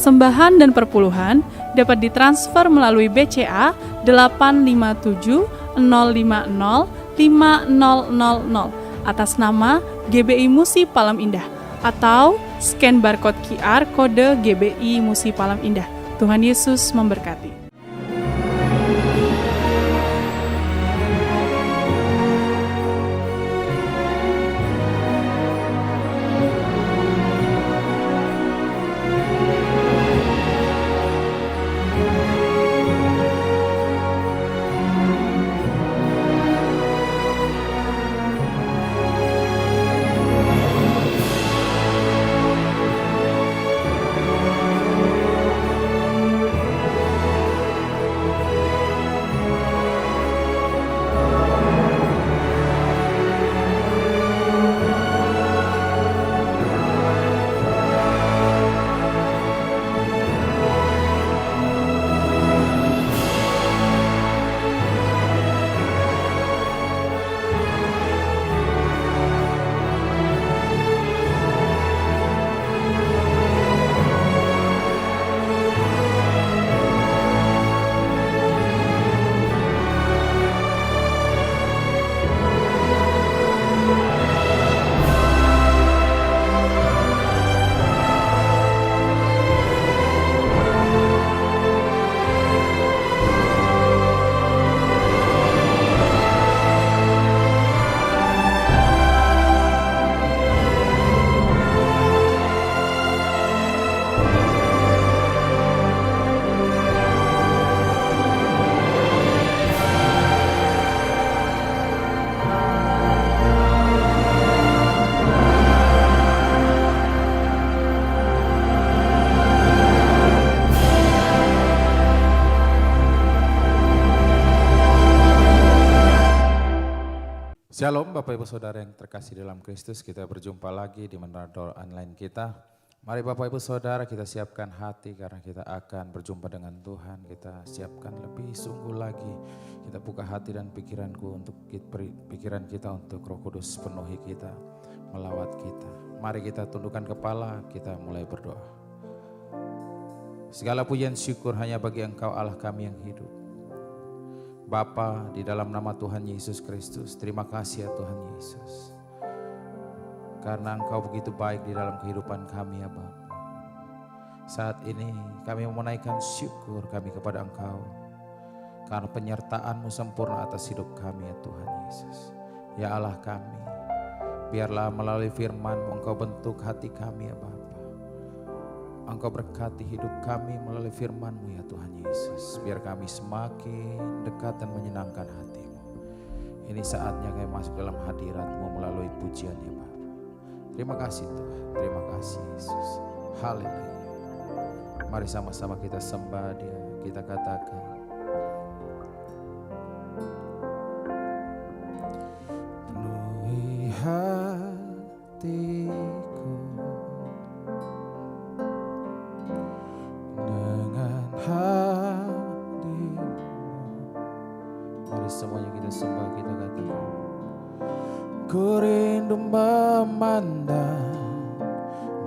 persembahan dan perpuluhan dapat ditransfer melalui BCA 857 050 5000 atas nama GBI Musi Palam Indah atau scan barcode QR kode GBI Musi Palam Indah. Tuhan Yesus memberkati. Shalom Bapak Ibu Saudara yang terkasih dalam Kristus, kita berjumpa lagi di Menara Doa Online kita. Mari Bapak Ibu Saudara kita siapkan hati karena kita akan berjumpa dengan Tuhan. Kita siapkan lebih sungguh lagi, kita buka hati dan pikiran kita untuk Roh Kudus penuhi kita, melawat kita. Mari kita tundukkan kepala, kita mulai berdoa. Segala pujian syukur hanya bagi Engkau Allah kami yang hidup. Bapa, di dalam nama Tuhan Yesus Kristus, terima kasih ya Tuhan Yesus. Karena Engkau begitu baik di dalam kehidupan kami ya Bapa. Saat ini kami menaikkan syukur kami kepada Engkau. Karena penyertaan-Mu sempurna atas hidup kami ya Tuhan Yesus. Ya Allah kami, biarlah melalui firman-Mu Engkau bentuk hati kami ya Bapa. Engkau berkati hidup kami melalui firman-Mu ya Tuhan Yesus. Biar kami semakin dekat dan menyenangkan hati-Mu. Ini saatnya kami masuk dalam hadirat-Mu melalui pujian ya Bapa. Terima kasih Tuhan, terima kasih Yesus. Haleluya. Mari sama-sama kita sembah Dia, kita katakan. Penuhi hatiku hadir. Mari semuanya kita sembah, kita katakan. Ku rindu memandang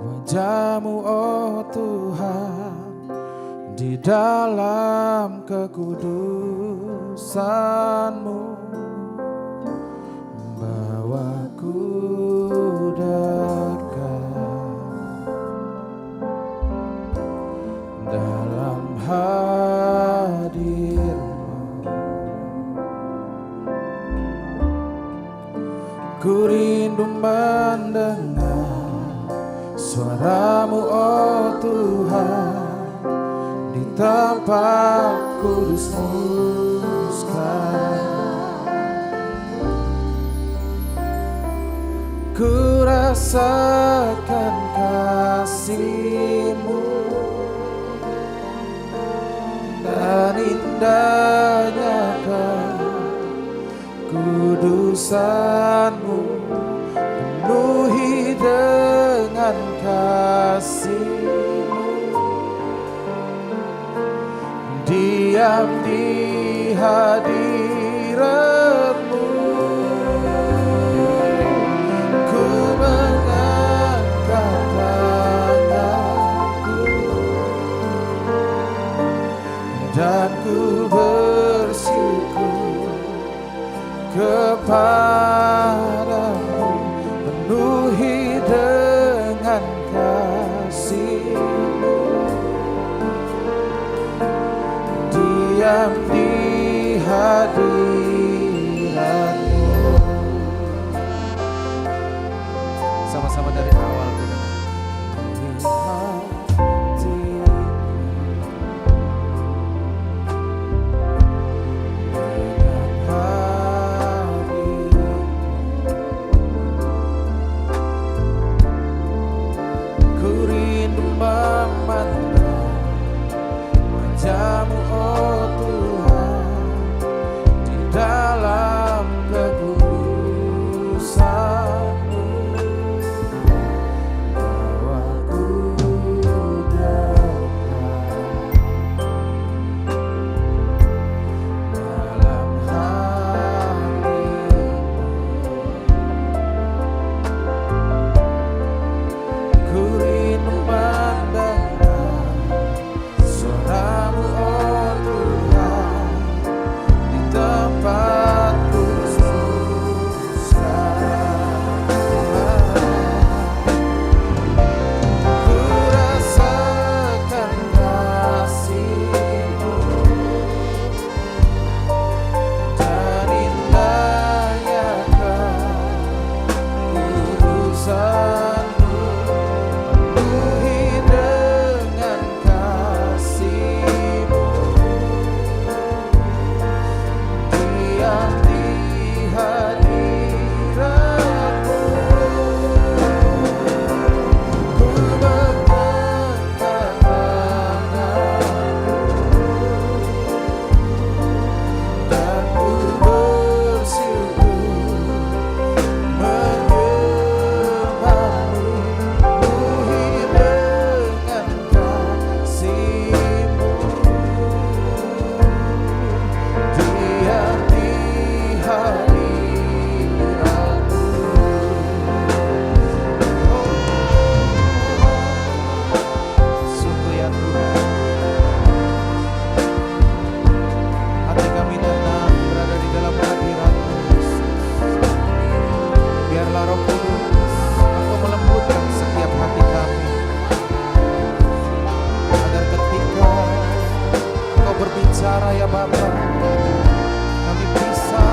wajah-Mu oh Tuhan, di dalam kekudusan-Mu bawaku dekat dalam hadir-Mu. Ku rindu mendengar suara-Mu oh Tuhan, di tempat kudus-Mu sekarang. Ku rasakan kasih-Mu dan indahnya kekudusan-Mu, penuhi dengan kasih-Mu, diam di hadirat-Mu. Ku mengangkat tanganku diam di hadirat-Mu. Sama-sama dari awal kita. Ku rindu memandang wajah-Mu, oh Tuhan, di dalam kekudusan-Mu. Bawaku dekat dalam hati-Mu. Ku rindu memandang suara-Mu, oh Tuhan, di tempat khusus ku rasakan kasih-Mu dan indahnya kekudusan-Mu. Penuhi dengan kasih-Mu, diam di hadirat-Mu. Ku megangkan tangan-Mu dan ku bersyukur menyembah-Mu. Penuhi dengan kasih-Mu, diam di hadirat-Mu. Sungguh ya Tuhan, hati kami tenang berada di dalam hadirat-Mu, Yesus. Biarlah Roh Kudus Engkau melembutkan setiap hati kami, agar ketika Engkau berbicara ya Bapa, kami bisa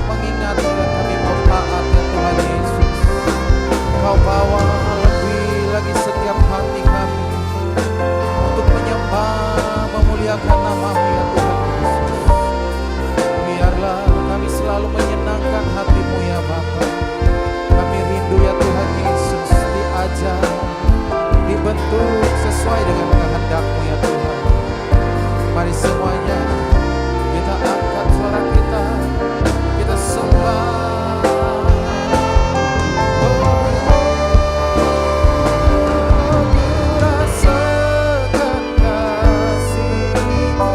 mengingat dan kami mau taat ya Tuhan Yesus. Engkau bawa lebih lagi setiap hati kami untuk menyembah, memuliakan nama-Mu ya Tuhan Yesus. Biarlah kami selalu menyenangkan hati-Mu ya Bapa. Kami rindu ya Tuhan Yesus, diajar, dibentuk sesuai dengan kehendak-Mu ya Tuhan. Mari semuanya kita angkat suara kita, kita sembah. Ku rasakan kasih-Mu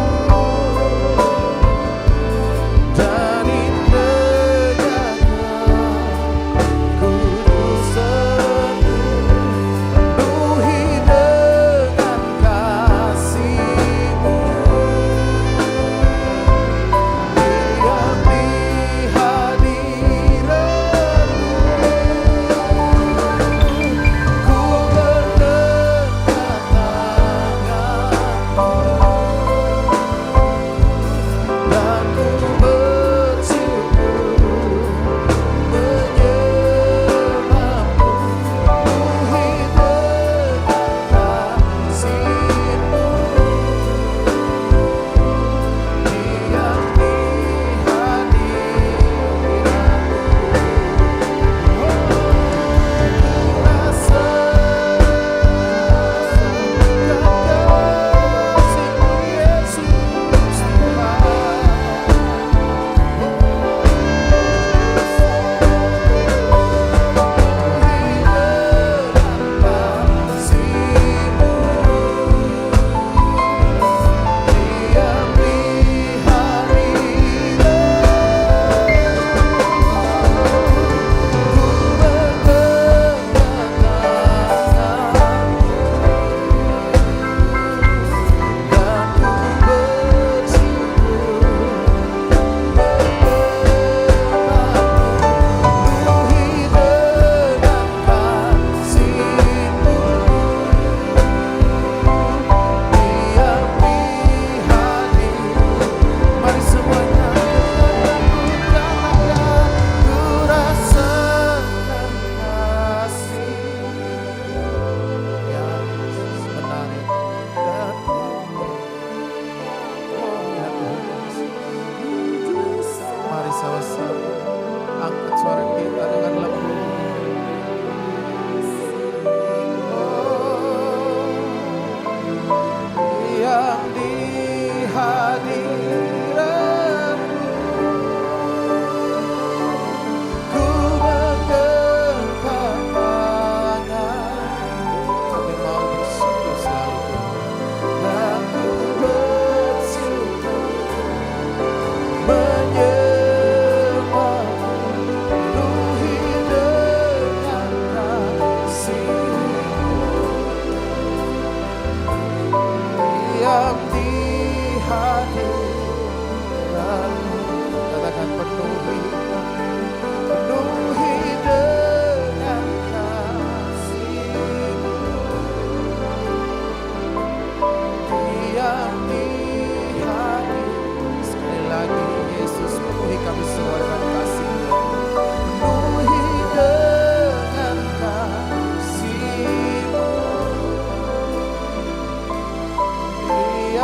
dan indahnya kekudusan-Mu. Penuhi dengan kasih-Mu,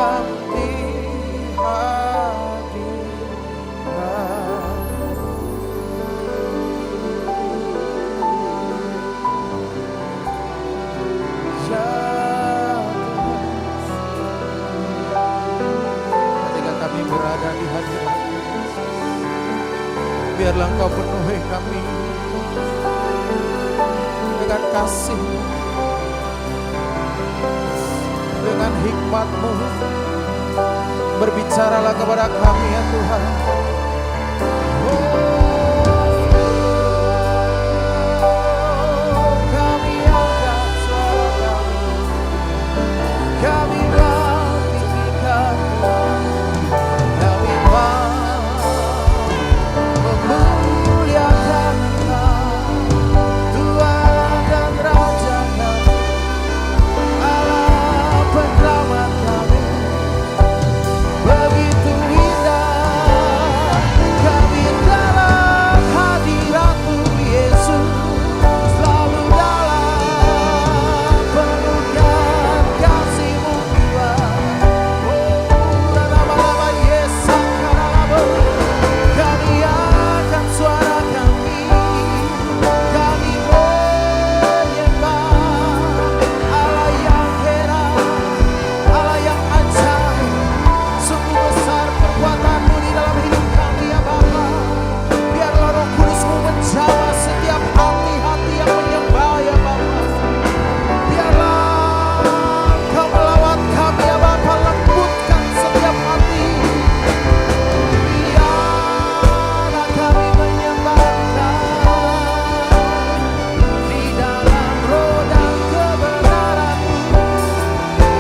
diam di hadirat. Ketika kami berada di hadirat, biarlah Engkau penuhi kami dengan kasih, dengan hikmat-Mu. Berbicaralah kepada kami ya Tuhan. Kami angkat suara kami, kami meninggikan, kami memuliakan Tuhan dan Raja kami, Allah penyelamat kami. Begitu indah kami dalam hadirat-Mu Yesus, selalu dalam pelukan kasih-Mu Tuhan. Lama-lama Yesus karena kami angkat suara kami, kami menyembah Allah yang heran, Allah yang ajaib. Sungguh besar perbuatan-Mu di dalam hidup kami ya Bapa. Biarlah Roh Kudus-Mu menjamah setiap hati-hati yang menyembah ya Bapa. Biarlah Engkau melawat kami ya Bapa, lembutkan setiap hati. Biarlah kami menyembah di dalam roh dan kebenaran-Mu.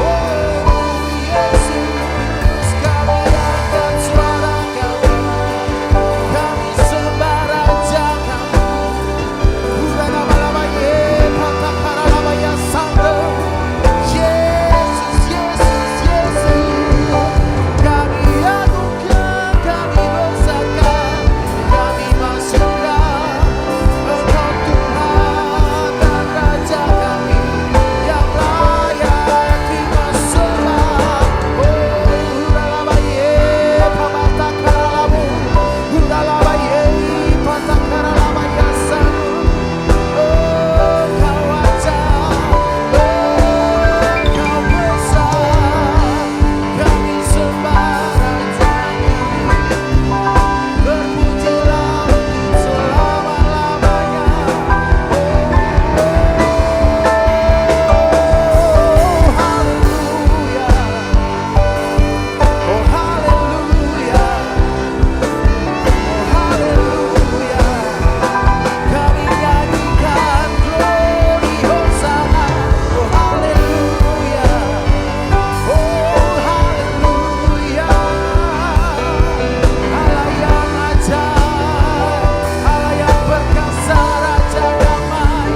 Oh Yesus, kami angkat suara kami, kami sembah Raja kami. Lama-lama ye patakara ya sangre. Yesus, Yesus, Yesus, kami agungkan, kami besarkan, kami masukkan Engkau Tuhan dan Raja kami yang layak terima sembah. Lama ye patakara lama ye patakara lama ya sangre. Engkau ajaib, Engkau besar, kami sembah Raja kami. Terpujilah untuk selama-lamanya. Oh haleluya, oh haleluya, kami nyanyikan glory Hosana. Oh haleluya, oh haleluya, Allah yang ajaib, Allah yang perkasa, Raja damai.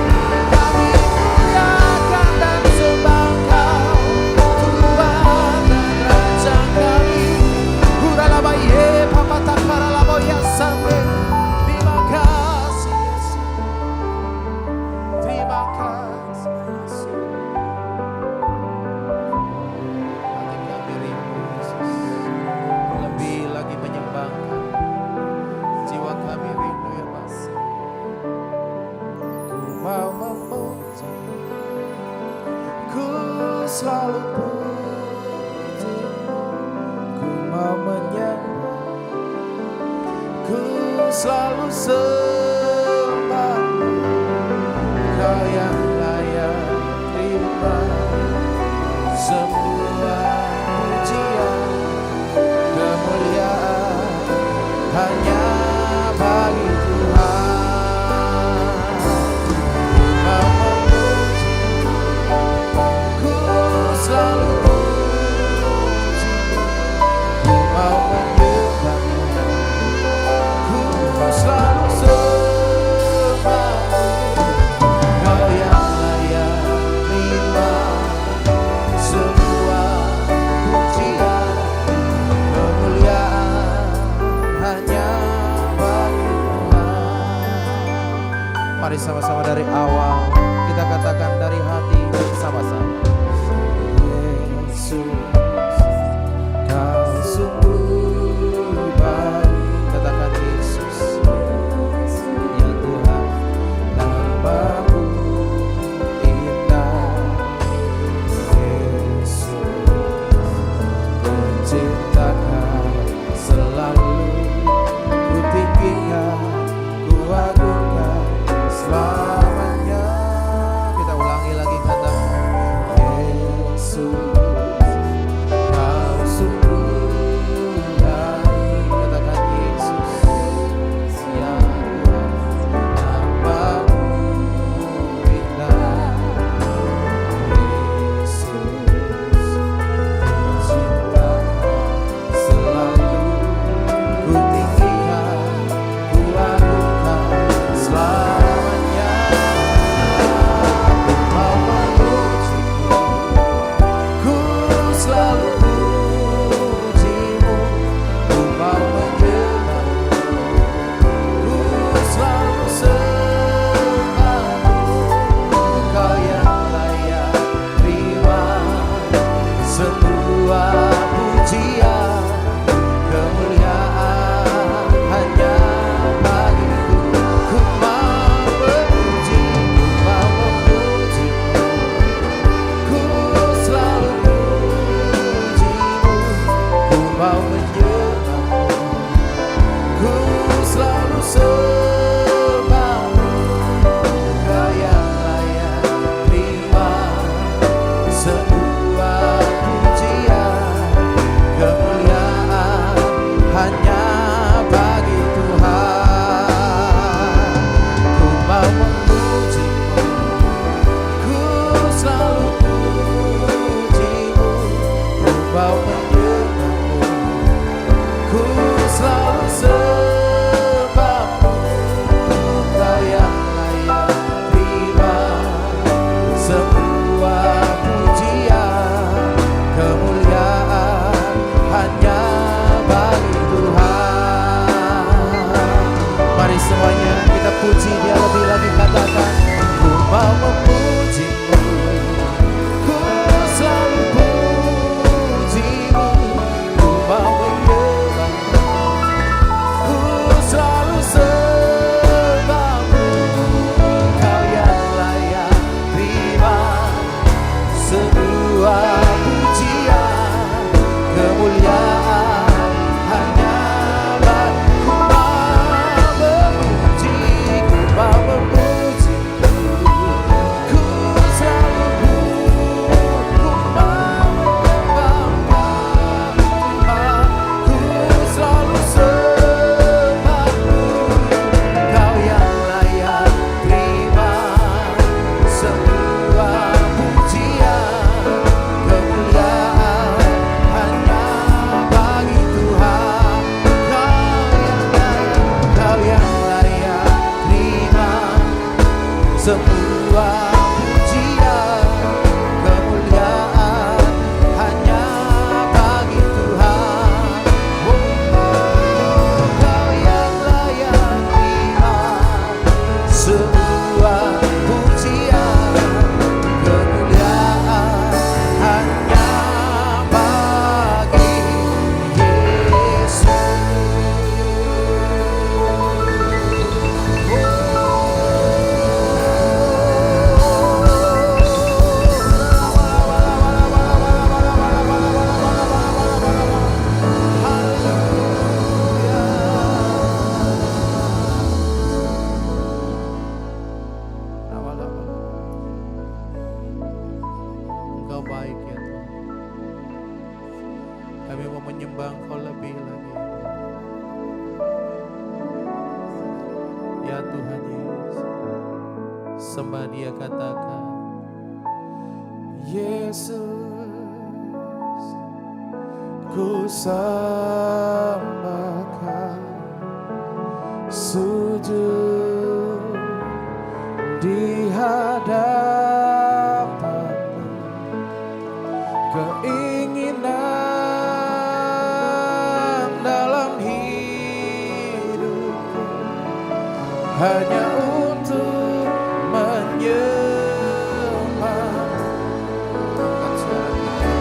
Kami muliakan dan sembah Engkau Tuhan dan Raja kami. Huralaba ye papatakara labo ya sampai. Terima kasih Yesus, terima kasih Yesus. Hati kami rindu Yesus, lebih lagi menyembah Engkau. Jiwa kami rindu ya Bapa. Ku mau memuji, ku selalu puji-Mu. Ku mau menyembah, ku selalu sembah. Kau yang layak terima semua pujian, kemuliaan hanya bagi Tuhan. Mau memuji, ku selalu puji. Ku mau menyembah, ku selalu baik ya Tuhan. Kami mau menyembah Engkau lebih lagi. Ya Tuhan Yesus, sembah Dia, katakan Yesus, ku sembahkan, sujud di hadapan-Mu, keinginan dalam hidupku hanya untuk menyembah. Angkat suara kita,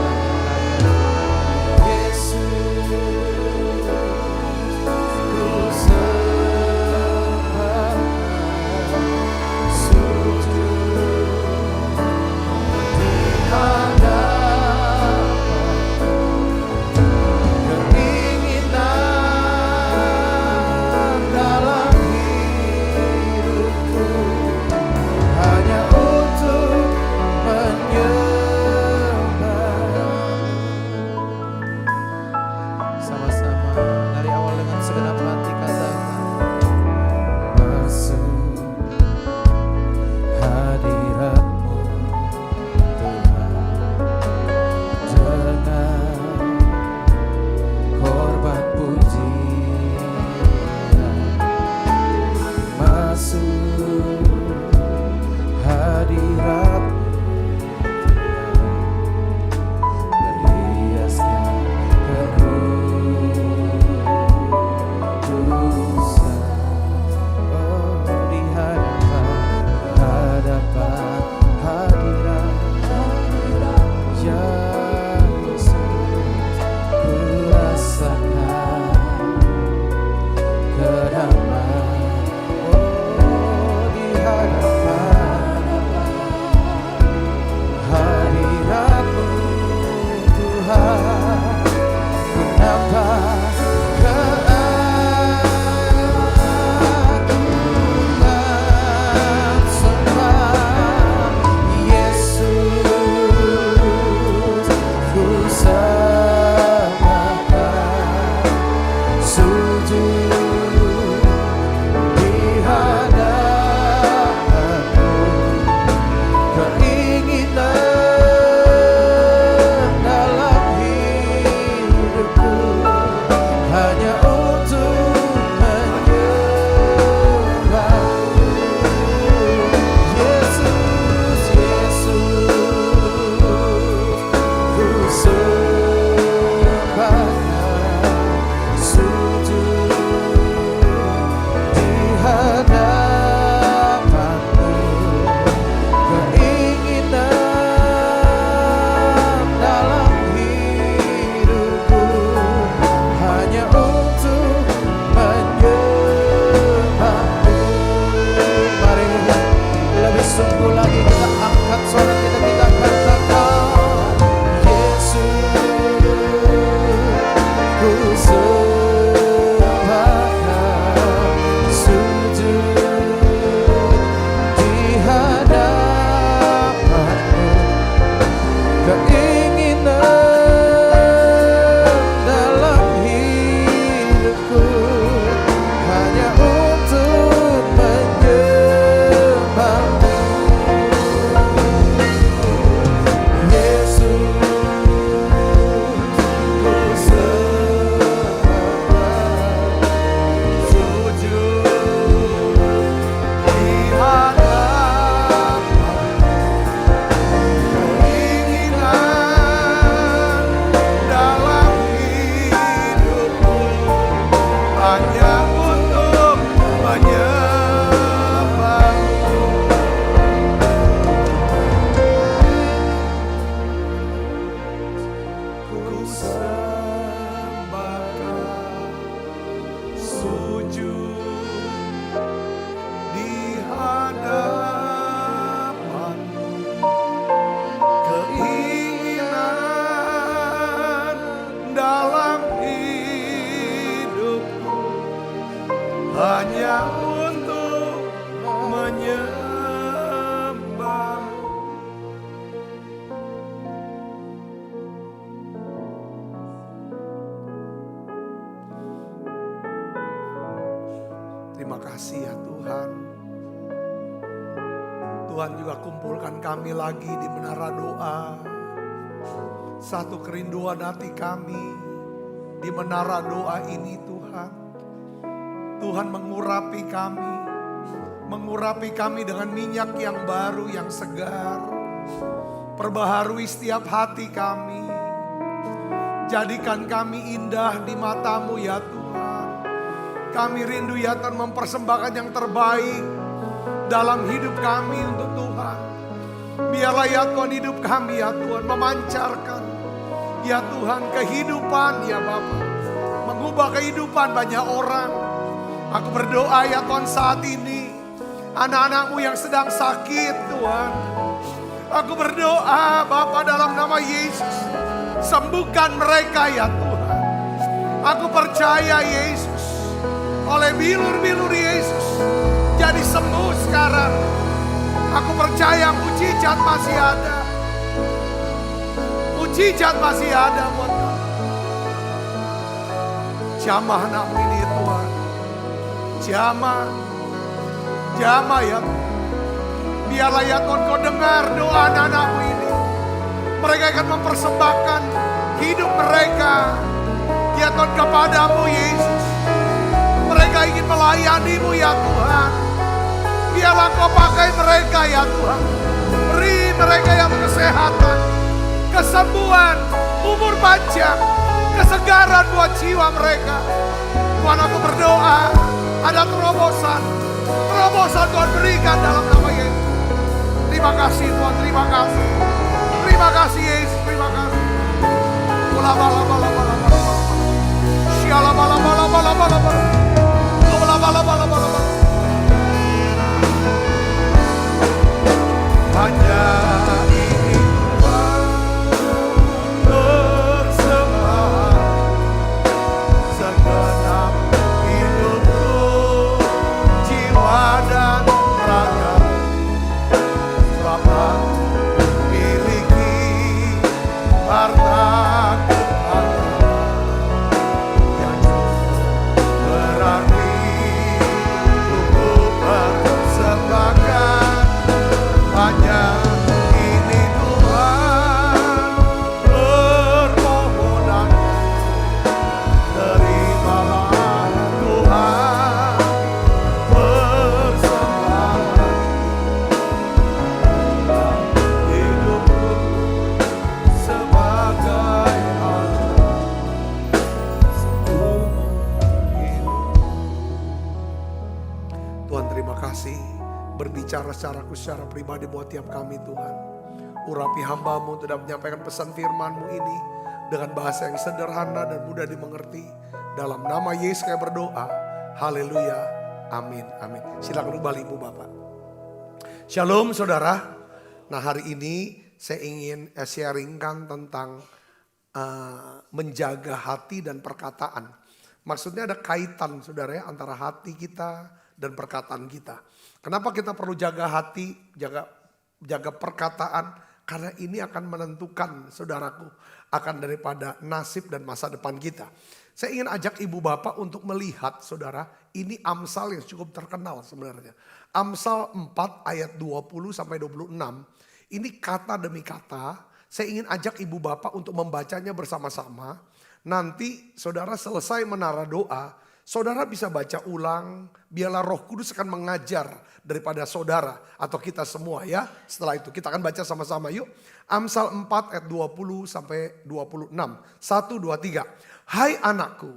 Yesus, ku sembah, sujud di hadapan, keinginan dalam hidupku hanya untuk menyembah. Sama-sama dari awal dengan segenap hati katakan, masuk hadirat-Mu Tuhan, dengan korban pujian. Masuk hadirat-Mu berhiaskan kekudusan. Oh, di hadapan hadirat Ya Yesus, ku rasakan kedamaian. Oh, di hadapan hadirat-Mu Tuhan, ku nampak keagungan sembah. Yesus, ku sembahkan, sujud di hadapan-Mu, keinginan dalam hidupku hanya untuk menyembah. Yesus, Yesus, ku sembahkan, sujud di hadapan-Mu, keinginan dalam hidupku hanya untuk menyembah-Mu. Mari lebih sungguh lagi kita angkat suara kita, kita katakan, Yesus, ku sembahkan, sujud di hadapan-Mu, keinginan dalam hidupku hanya untuk menyembah-Mu. Yesus, ku sembahkan, sujud di hadapan-Mu, keinginan dalam hidupku hanya untuk menyembah-Mu. Ku sembahkan, sujud di hadapan-Mu, keinginan dalam hidupku hanya untuk menyembah. kasih ya Tuhan. Tuhan juga kumpulkan kami lagi di menara doa. Satu kerinduan hati kami di menara doa ini Tuhan. Tuhan mengurapi kami dengan minyak yang baru, yang segar. Perbaharui setiap hati kami. Jadikan kami indah di mata-Mu ya Tuhan. Kami rindu ya Tuhan mempersembahkan yang terbaik dalam hidup kami untuk Tuhan. Biarlah ya Tuhan hidup kami ya Tuhan memancarkan ya Tuhan kehidupan ya Bapa. Mengubah kehidupan banyak orang. Aku berdoa ya Tuhan saat ini anak-anak-Mu yang sedang sakit Tuhan. Aku berdoa Bapa dalam nama Yesus. Sembuhkan mereka ya Tuhan. Aku percaya Yesus. Oleh bilur-bilur Yesus. Jadi sembuh sekarang. Aku percaya mujizat masih ada. Mujizat masih ada buat kami. Jamah anak-Mu ini Tuhan. Jamah ya Tuhan. Biarlah ya Tuhan Kau dengar doa anak-anak-Mu ini. Mereka akan mempersembahkan hidup mereka ya Tuhan kepada-Mu Yesus. Mereka ingin melayani-Mu ya Tuhan. Biarlah Kau pakai mereka ya Tuhan. Beri mereka yang kesehatan, kesembuhan, umur panjang, kesegaran buat jiwa mereka. Tuhan aku berdoa ada terobosan Tuhan berikan dalam nama Yesus. Terima kasih Tuhan, terima kasih. Terima kasih Yesus, terima kasih. Hanya ini Tuhan bersembah segenap hidupku, jiwa dan raga. Selamat miliki harta yang berarti untuk persembahkan. Hanya ini Tuhan permohonan, terimalah Tuhan persembahan hidupku sebagai alat seumur hidup. Tuhan terima kasih. Berbicara secara pribadi buat tiap kami Tuhan. Urapi hamba-Mu untuk dapat menyampaikan pesan firman-Mu ini dengan bahasa yang sederhana dan mudah dimengerti. Dalam nama Yesus kami berdoa. Haleluya. Amin. Amin. Silakan kembali Ibu Bapak. Shalom saudara. Nah hari ini saya ingin sharingkan tentang menjaga hati dan perkataan. Maksudnya ada kaitan saudara ya antara hati kita dan perkataan kita. Kenapa kita perlu jaga hati, jaga perkataan? Karena ini akan menentukan saudaraku akan daripada nasib dan masa depan kita. Saya ingin ajak ibu bapak untuk melihat saudara, ini Amsal yang cukup terkenal sebenarnya. Amsal 4 ayat 20 sampai 26. Ini kata demi kata, saya ingin ajak ibu bapak untuk membacanya bersama-sama. Nanti saudara selesai menara doa, saudara bisa baca ulang, biarlah Roh Kudus akan mengajar daripada saudara atau kita semua ya. Setelah itu kita akan baca sama-sama yuk. Amsal 4 ayat 20 sampai 26. 1, 2, 3. Hai anakku,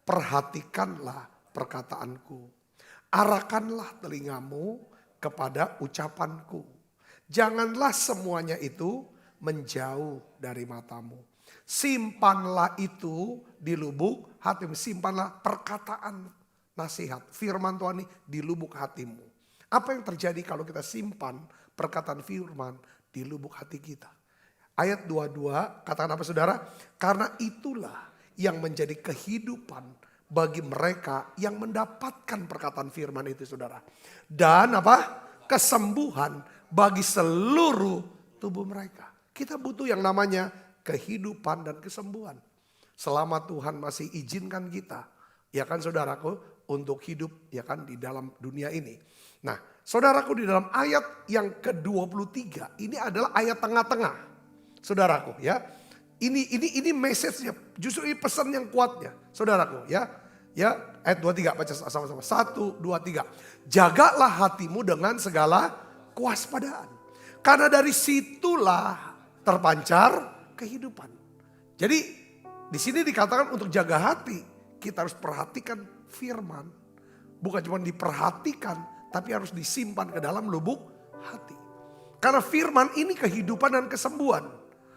perhatikanlah perkataanku. Arahkanlah telingamu kepada ucapanku. Janganlah semuanya itu menjauh dari matamu. Simpanlah itu di lubuk hatimu. Simpanlah perkataan nasihat. Firman Tuhan ini di lubuk hatimu. Apa yang terjadi kalau kita simpan perkataan firman di lubuk hati kita? Ayat 22 katakan apa saudara? Karena itulah yang menjadi kehidupan bagi mereka yang mendapatkan perkataan firman itu saudara. Dan apa? Kesembuhan bagi seluruh tubuh mereka. Kita butuh yang namanya kehidupan dan kesembuhan. Selama Tuhan masih izinkan kita, ya kan saudaraku, untuk hidup ya kan di dalam dunia ini. Nah, saudaraku, di dalam ayat yang ke-23 ini adalah ayat tengah-tengah. Saudaraku ya. Ini message-nya, justru ini pesan yang kuatnya. Saudaraku ya. Ya, ayat 23 baca sama-sama. 1 2 3. Jagalah hatimu dengan segala kewaspadaan. Karena dari situlah terpancar kehidupan. Jadi di sini dikatakan untuk jaga hati, kita harus perhatikan firman. Bukan cuma diperhatikan, tapi harus disimpan ke dalam lubuk hati. Karena firman ini kehidupan dan kesembuhan.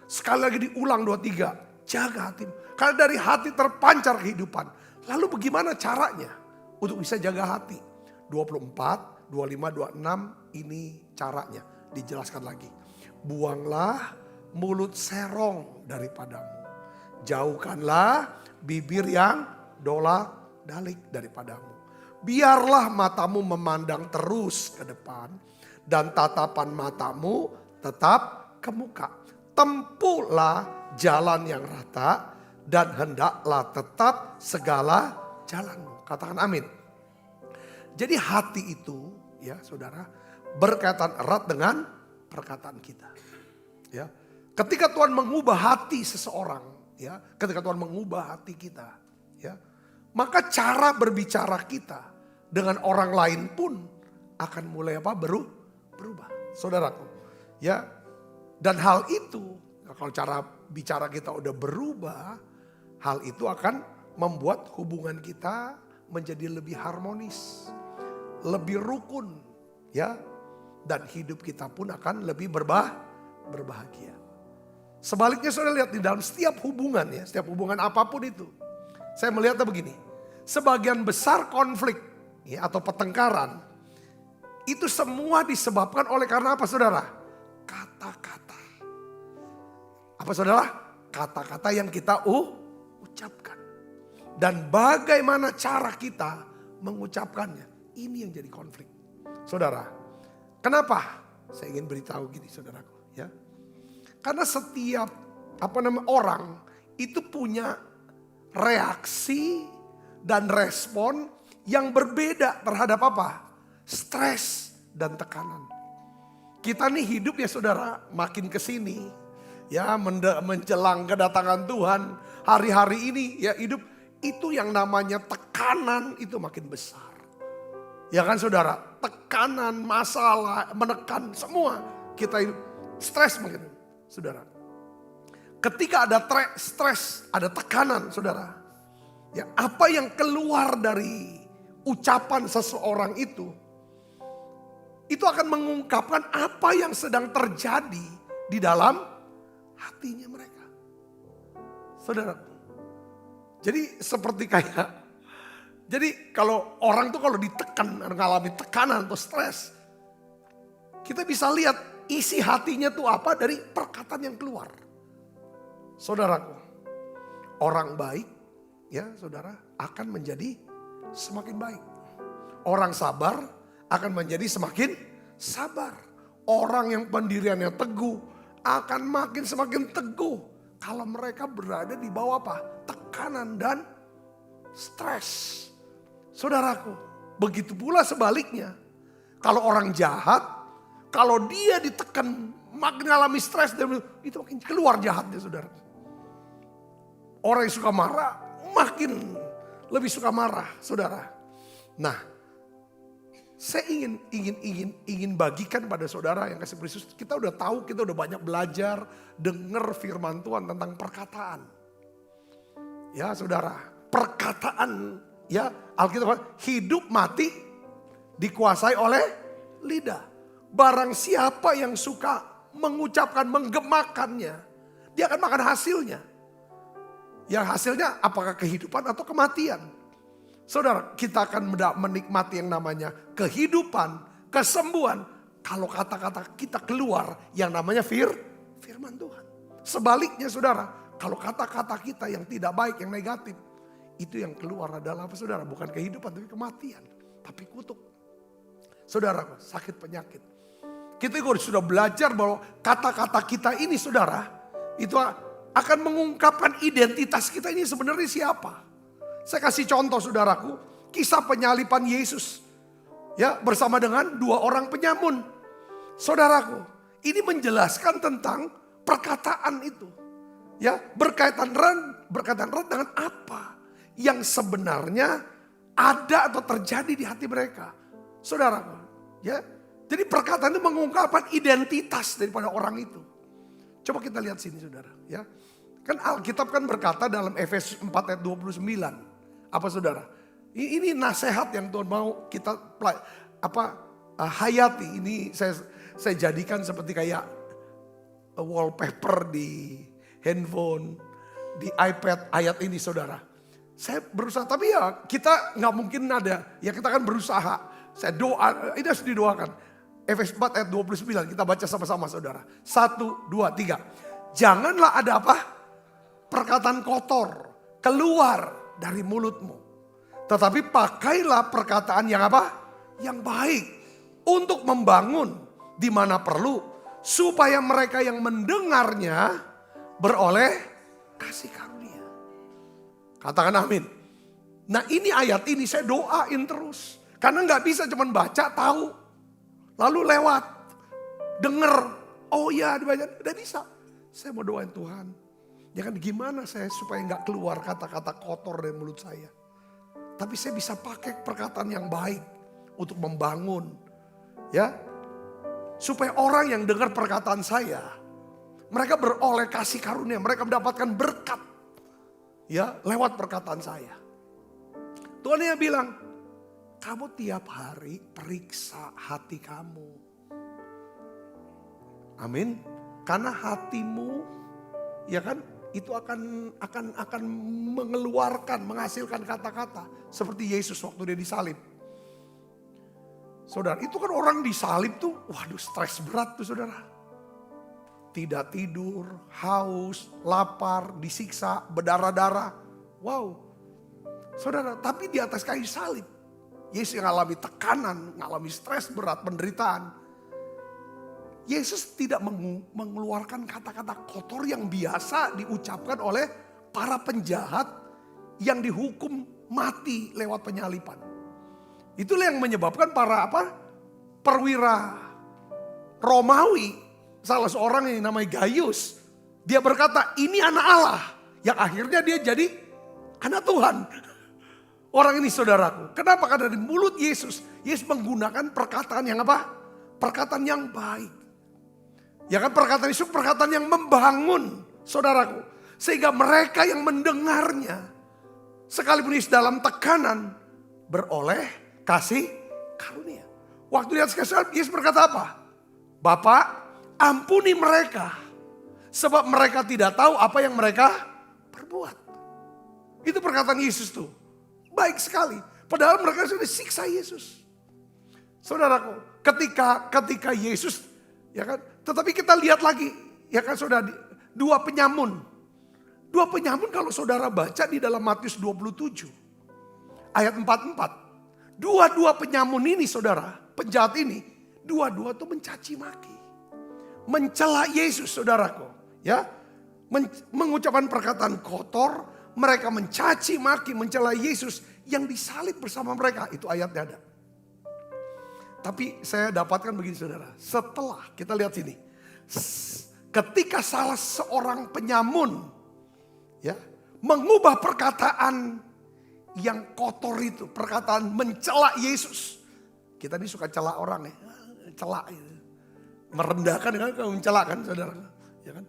Sekali lagi diulang 23, jaga hatimu. Karena dari hati terpancar kehidupan. Lalu bagaimana caranya untuk bisa jaga hati? 24, 25, 26 ini caranya. Dijelaskan lagi. Buanglah mulut serong daripadamu. Jauhkanlah bibir yang dolak-dalik daripadamu. Biarlah matamu memandang terus ke depan. Dan tatapan matamu tetap ke muka. Tempuhlah jalan yang rata. Dan hendaklah tetap segala jalanmu. Katakan amin. Jadi hati itu ya saudara berkaitan erat dengan perkataan kita. Ya, ketika Tuhan mengubah hati seseorang, ya, ketika Tuhan mengubah hati kita, ya, maka cara berbicara kita dengan orang lain pun akan mulai berubah, saudaraku. Ya, dan hal itu kalau cara bicara kita udah berubah, hal itu akan membuat hubungan kita menjadi lebih harmonis, lebih rukun, ya, dan hidup kita pun akan lebih berbahagia. Sebaliknya saudara lihat di dalam setiap hubungan ya, setiap hubungan apapun itu, saya melihatnya begini, sebagian besar konflik ya, atau pertengkaran itu semua disebabkan oleh karena apa saudara? Kata-kata. Apa saudara? Kata-kata yang kita ucapkan. Dan bagaimana cara kita mengucapkannya. Ini yang jadi konflik. Saudara, kenapa? Saya ingin beritahu gini saudaraku ya. Karena setiap orang itu punya reaksi dan respon yang berbeda terhadap apa? Stres dan tekanan. Kita nih hidup ya saudara makin kesini ya menjelang kedatangan Tuhan. Hari-hari ini ya hidup itu yang namanya tekanan itu makin besar. Ya kan saudara, tekanan, masalah, menekan semua kita hidup stres makin. Saudara, ketika ada stres, ada tekanan saudara. Ya apa yang keluar dari ucapan seseorang itu akan mengungkapkan apa yang sedang terjadi di dalam hatinya mereka. Saudara, jadi seperti jadi kalau orang tuh kalau ditekan, mengalami tekanan atau stres, kita bisa lihat isi hatinya tuh apa dari perkataan yang keluar. Saudaraku, orang baik ya saudara akan menjadi semakin baik. Orang sabar akan menjadi semakin sabar. Orang yang pendiriannya teguh akan semakin teguh. Kalau mereka berada di bawah apa? Tekanan dan stres. Saudaraku, begitu pula sebaliknya. Kalau orang jahat, kalau dia ditekan, makin mengalami stres, itu makin keluar jahatnya saudara. Orang yang suka marah, makin lebih suka marah saudara. Nah, saya ingin bagikan pada saudara yang kasih Kristus. Kita udah tahu, kita udah banyak belajar, dengar firman Tuhan tentang perkataan. Ya saudara, perkataan ya Alkitab, hidup mati dikuasai oleh lidah. Barang siapa yang suka mengucapkan, menggemakannya, dia akan makan hasilnya. Yang hasilnya apakah kehidupan atau kematian. Saudara, kita akan menikmati yang namanya kehidupan, kesembuhan. Kalau kata-kata kita keluar yang namanya firman Tuhan. Sebaliknya saudara, kalau kata-kata kita yang tidak baik, yang negatif. Itu yang keluar adalah apa saudara? Bukan kehidupan tapi kematian. Tapi kutuk. Saudara, sakit penyakit. Kita juga sudah belajar bahwa kata-kata kita ini saudara. Itu akan mengungkapkan identitas kita ini sebenarnya siapa. Saya kasih contoh saudaraku, kisah penyalipan Yesus. Ya, bersama dengan 2 orang penyamun. Saudaraku, ini menjelaskan tentang perkataan itu. Ya, berkaitan erat dengan apa yang sebenarnya ada atau terjadi di hati mereka. Saudaraku, ya. Jadi perkataan itu mengungkapkan identitas daripada orang itu. Coba kita lihat sini, Saudara, ya. Kan Alkitab kan berkata dalam Efesus 4 ayat 29. Apa, Saudara? Ini nasihat yang Tuhan mau kita hayati. Ini saya jadikan seperti kayak wallpaper di handphone, di iPad ayat ini, Saudara. Saya berusaha, tapi ya kita nggak mungkin ada. Ya kita kan berusaha. Saya doa, ini harus didoakan. Efesus 4 ayat 29, kita baca sama-sama, Saudara. 1, 2, 3. Janganlah ada apa? Perkataan kotor keluar dari mulutmu. Tetapi pakailah perkataan yang apa? Yang baik. Untuk membangun di mana perlu. Supaya mereka yang mendengarnya beroleh kasih karunia. Katakan amin. Nah ini ayat ini saya doain terus. Karena gak bisa cuma baca tahu. Lalu lewat. Denger. Oh ya dibaca. Udah bisa. Saya mau doain Tuhan. Ya kan gimana saya supaya gak keluar kata-kata kotor dari mulut saya. Tapi saya bisa pakai perkataan yang baik. Untuk membangun. Ya. Supaya orang yang dengar perkataan saya, mereka beroleh kasih karunia, mereka mendapatkan berkat. Ya, lewat perkataan saya. Tuhan yang bilang, kamu tiap hari periksa hati kamu. Amin. Karena hatimu, ya kan, itu akan mengeluarkan, menghasilkan kata-kata seperti Yesus waktu dia disalib. Saudara, itu kan orang disalib tuh, waduh stres berat tuh, Saudara. Tidak tidur, haus, lapar, disiksa, berdarah-darah. Wow. Saudara, tapi di atas kayu salib, Yesus mengalami tekanan, mengalami stres berat, penderitaan. Yesus tidak mengeluarkan kata-kata kotor yang biasa diucapkan oleh para penjahat yang dihukum mati lewat penyalipan. Itulah yang menyebabkan para perwira Romawi, salah seorang yang namanya Gaius, dia berkata ini anak Allah, yang akhirnya dia jadi anak Tuhan. Orang ini, saudaraku, kenapa? Karena dari mulut Yesus menggunakan perkataan yang apa? Perkataan yang baik. Ya kan, perkataan Yesus perkataan yang membangun, saudaraku, sehingga mereka yang mendengarnya sekalipun dalam tekanan beroleh kasih karunia. Waktu di atas kayu salib, Yesus berkata apa? Bapak, ampuni mereka. Sebab mereka tidak tahu apa yang mereka perbuat. Itu perkataan Yesus tuh. Baik sekali. Padahal mereka sudah siksa Yesus. Saudaraku, ketika Yesus, ya kan? Tetapi kita lihat lagi, ya kan, saudara, 2 penyamun. 2 penyamun kalau saudara baca di dalam Matius 27. Ayat 44. Dua-dua penyamun ini, saudara, penjahat ini, dua-dua tuh mencaci maki. Mencela Yesus, saudaraku. Ya, mengucapkan perkataan kotor, mereka mencaci maki, mencela Yesus yang disalib bersama mereka. Itu ayatnya ada. Tapi saya dapatkan begini, saudara. Setelah kita lihat sini. Ketika salah seorang penyamun, ya, mengubah perkataan yang kotor itu, perkataan mencela Yesus. Kita ini suka cela orang ya, cela itu. Merendahkan dengan mencela kan, saudara. Ya kan?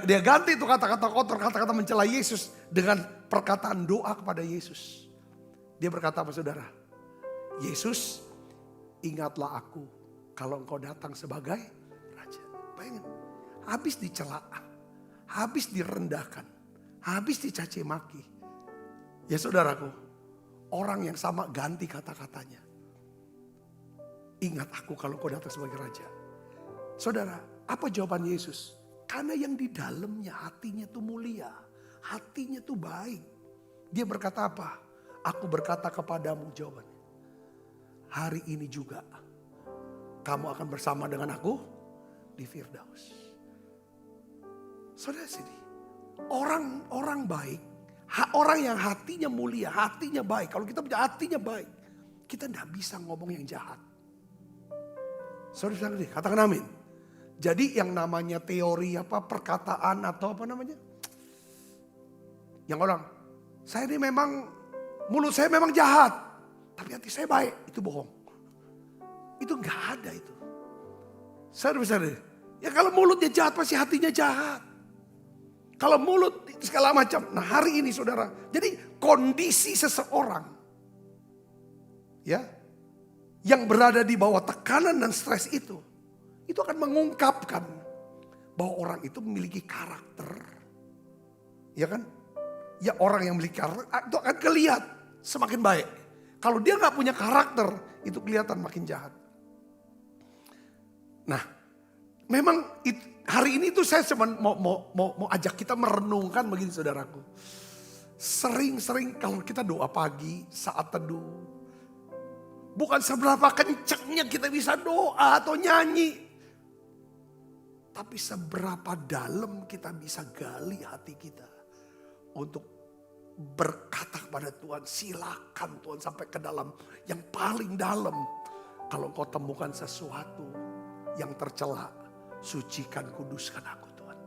Dia ganti itu kata-kata kotor, kata-kata mencela Yesus dengan perkataan doa kepada Yesus. Dia berkata apa, saudara? Yesus, ingatlah aku kalau engkau datang sebagai raja. Bayangin, habis dicela, habis direndahkan, habis dicaci maki. Ya saudaraku, orang yang sama ganti kata-katanya. Ingat aku kalau kau datang sebagai raja. Saudara, apa jawaban Yesus? Karena yang di dalamnya hatinya tuh mulia. Hatinya tuh baik. Dia berkata apa? Aku berkata kepadamu, jawabannya. Hari ini juga kamu akan bersama dengan aku di Firdaus. Saudara sini, orang baik Orang yang hatinya mulia, hatinya baik. Kalau kita punya hatinya baik, kita tidak bisa ngomong yang jahat. Saudara deh, katakan amin. Jadi yang namanya teori perkataan atau apa namanya? Yang orang, saya ini memang, mulut saya memang jahat. Tapi hati saya baik, itu bohong. Itu gak ada itu. Saudara, ya kalau mulutnya jahat pasti hatinya jahat. Kalau mulut segala macam. Nah hari ini saudara, jadi kondisi seseorang ya yang berada di bawah tekanan dan stres itu akan mengungkapkan bahwa orang itu memiliki karakter. Ya kan? Ya orang yang memiliki karakter itu akan kelihatan semakin baik. Kalau dia nggak punya karakter, itu kelihatan makin jahat. Nah, memang hari ini tuh saya cuma mau ajak kita merenungkan begini saudaraku. Sering-sering kalau kita doa pagi, saat teduh. Bukan seberapa kencengnya kita bisa doa atau nyanyi. Tapi seberapa dalam kita bisa gali hati kita. Untuk berkata kepada Tuhan, silakan Tuhan sampai ke dalam yang paling dalam. Kalau kau temukan sesuatu yang tercela, sucikan kuduskan aku Tuhan.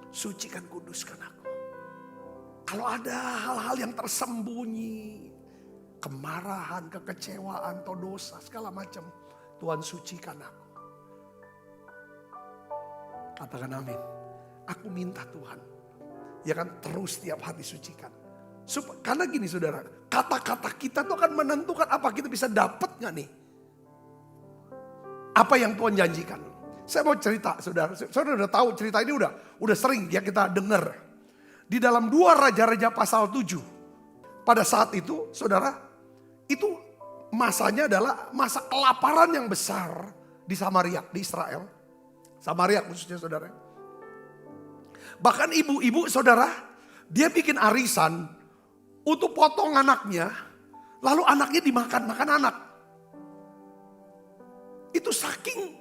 Sucikan kuduskan aku. Kalau ada hal-hal yang tersembunyi, kemarahan, kekecewaan, atau dosa, segala macam, Tuhan sucikan aku. Katakan amin. Aku minta Tuhan, ya kan, terus setiap hari sucikan. Karena gini saudara, kata-kata kita tuh akan menentukan apa kita bisa dapat gak nih. Apa yang Tuhan janjikan. Saya mau cerita saudara, saudara udah tahu cerita ini udah sering ya kita dengar. Di dalam 2 Raja-Raja pasal 7. Pada saat itu saudara, itu masanya adalah masa kelaparan yang besar di Samaria, di Israel. Samaria khususnya saudara. Bahkan ibu-ibu saudara, dia bikin arisan untuk potong anaknya, lalu anaknya dimakan anak. Itu saking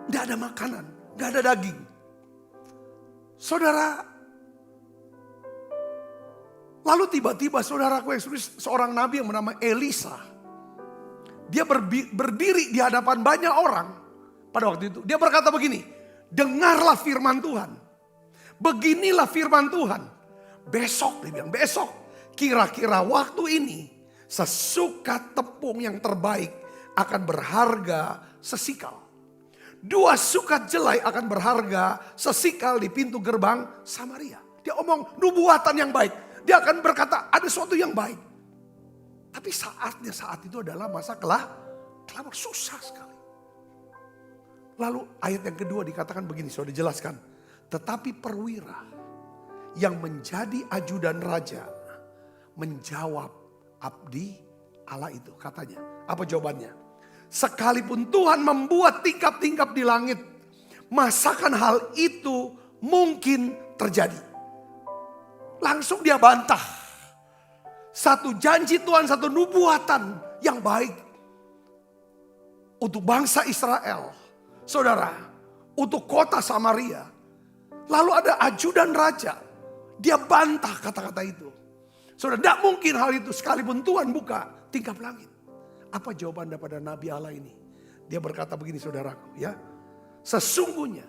gak ada makanan, gak ada daging. Saudara, lalu tiba-tiba saudaraku yang seorang nabi yang bernama Elisa. Dia berdiri di hadapan banyak orang pada waktu itu. Dia berkata begini, dengarlah firman Tuhan. Beginilah firman Tuhan. Besok, dia bilang, besok kira-kira waktu ini sesukat tepung yang terbaik akan berharga sesikal. 2 sukat jelai akan berharga sesikal di pintu gerbang Samaria. Dia omong nubuatan yang baik. Dia akan berkata ada sesuatu yang baik. Tapi saatnya saat itu adalah masa kelaparan, susah sekali. Lalu ayat yang kedua dikatakan begini, sudah dijelaskan. Tetapi perwira yang menjadi ajudan raja menjawab abdi Allah itu, katanya. Apa jawabannya? Sekalipun Tuhan membuat tingkap-tingkap di langit, masakan hal itu mungkin terjadi. Langsung dia bantah. Satu janji Tuhan, satu nubuatan yang baik untuk bangsa Israel. Saudara, untuk kota Samaria. Lalu ada ajudan raja. Dia bantah kata-kata itu. Saudara, tidak mungkin hal itu sekalipun Tuhan buka tingkap langit. Apa jawaban daripada Nabi Allah ini? Dia berkata begini saudaraku ya. Sesungguhnya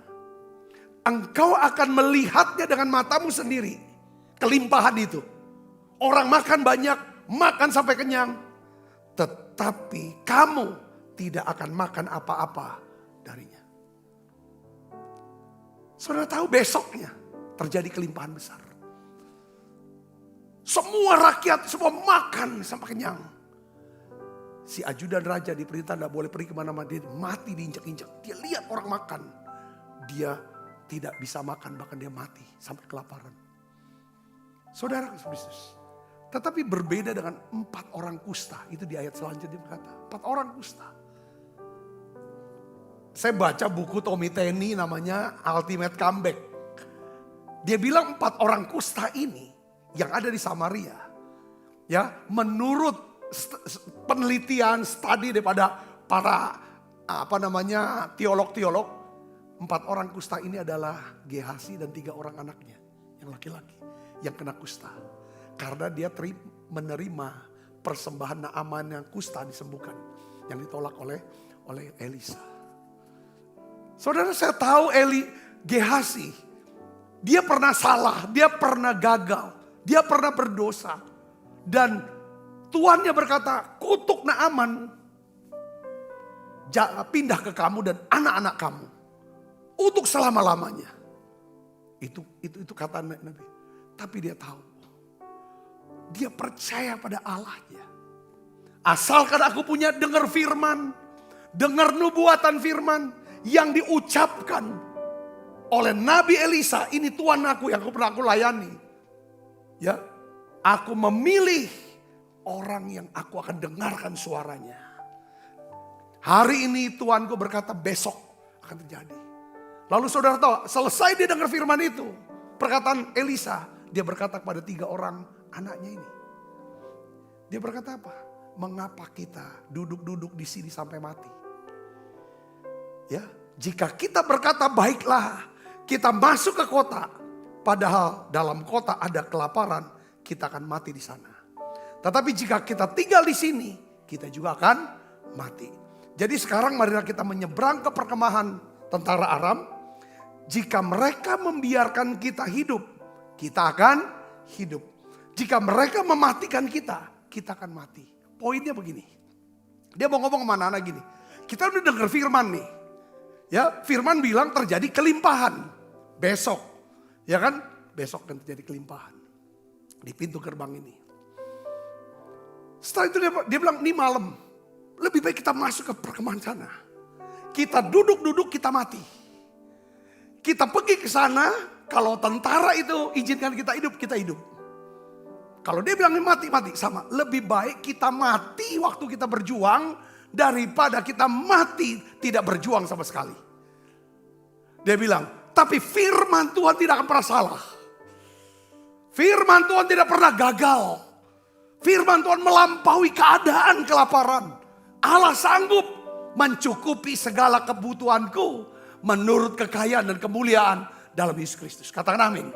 engkau akan melihatnya dengan matamu sendiri. Kelimpahan itu. Orang makan banyak, makan sampai kenyang. Tetapi kamu tidak akan makan apa-apa darinya. Saudara tahu besoknya terjadi kelimpahan besar. Semua rakyat semua makan sampai kenyang. Si ajudan raja diperintah tidak boleh pergi kemana-mana. Dia mati diinjak-injak. Dia lihat orang makan. Dia tidak bisa makan, bahkan dia mati sampai kelaparan. Saudara Yesus. Tetapi berbeda dengan 4 orang kusta. Itu di ayat selanjutnya berkata. 4 orang kusta. Saya baca buku Tommy Tenney namanya Ultimate Comeback. Dia bilang 4 orang kusta ini yang ada di Samaria. Ya, menurut penelitian, studi daripada para teolog-teolog. 4 orang kusta ini adalah Gehazi dan 3 orang anaknya yang laki-laki yang kena kusta. Karena dia menerima persembahan Naaman yang kusta disembuhkan. Yang ditolak oleh Elisa. Saudara, saya tahu Gehasi, dia pernah salah, dia pernah gagal, dia pernah berdosa. Dan tuannya berkata, kutuk Naaman, pindah ke kamu dan anak-anak kamu untuk selama-lamanya. Itu kata Nabi. Tapi dia tahu, dia percaya pada Allahnya. Asalkan aku punya dengar firman, dengar nubuatan firman yang diucapkan oleh Nabi Elisa, ini Tuhan aku yang pernah aku layani. Ya, aku memilih orang yang aku akan dengarkan suaranya. Hari ini Tuanku berkata besok akan terjadi. Lalu saudara tahu, selesai dia dengar firman itu, perkataan Elisa, dia berkata kepada 3 orang anaknya ini. Dia berkata apa? Mengapa kita duduk-duduk di sini sampai mati? Ya, jika kita berkata baiklah, kita masuk ke kota, padahal dalam kota ada kelaparan, kita akan mati di sana. Tetapi jika kita tinggal di sini, kita juga akan mati. Jadi sekarang marilah kita menyeberang ke perkemahan tentara Aram. Jika mereka membiarkan kita hidup, kita akan hidup. Jika mereka mematikan kita, kita akan mati. Poinnya begini. Dia mau ngomong kemana anak gini. Kita udah dengar firman nih. Ya, firman bilang terjadi kelimpahan. Besok. Ya kan? Besok akan terjadi kelimpahan. Di pintu gerbang ini. Setelah itu dia bilang, ini malam. Lebih baik kita masuk ke perkemahan sana. Kita duduk-duduk, kita mati. Kita pergi ke sana, kalau tentara itu izinkan kita hidup, kita hidup. Kalau dia bilang mati, mati. Sama, lebih baik kita mati waktu kita berjuang, daripada kita mati tidak berjuang sama sekali. Dia bilang, tapi firman Tuhan tidak akan pernah salah. Firman Tuhan tidak pernah gagal. Firman Tuhan melampaui keadaan kelaparan. Allah sanggup mencukupi segala kebutuhanku menurut kekayaan dan kemuliaan dalam Yesus Kristus. Katakan amin.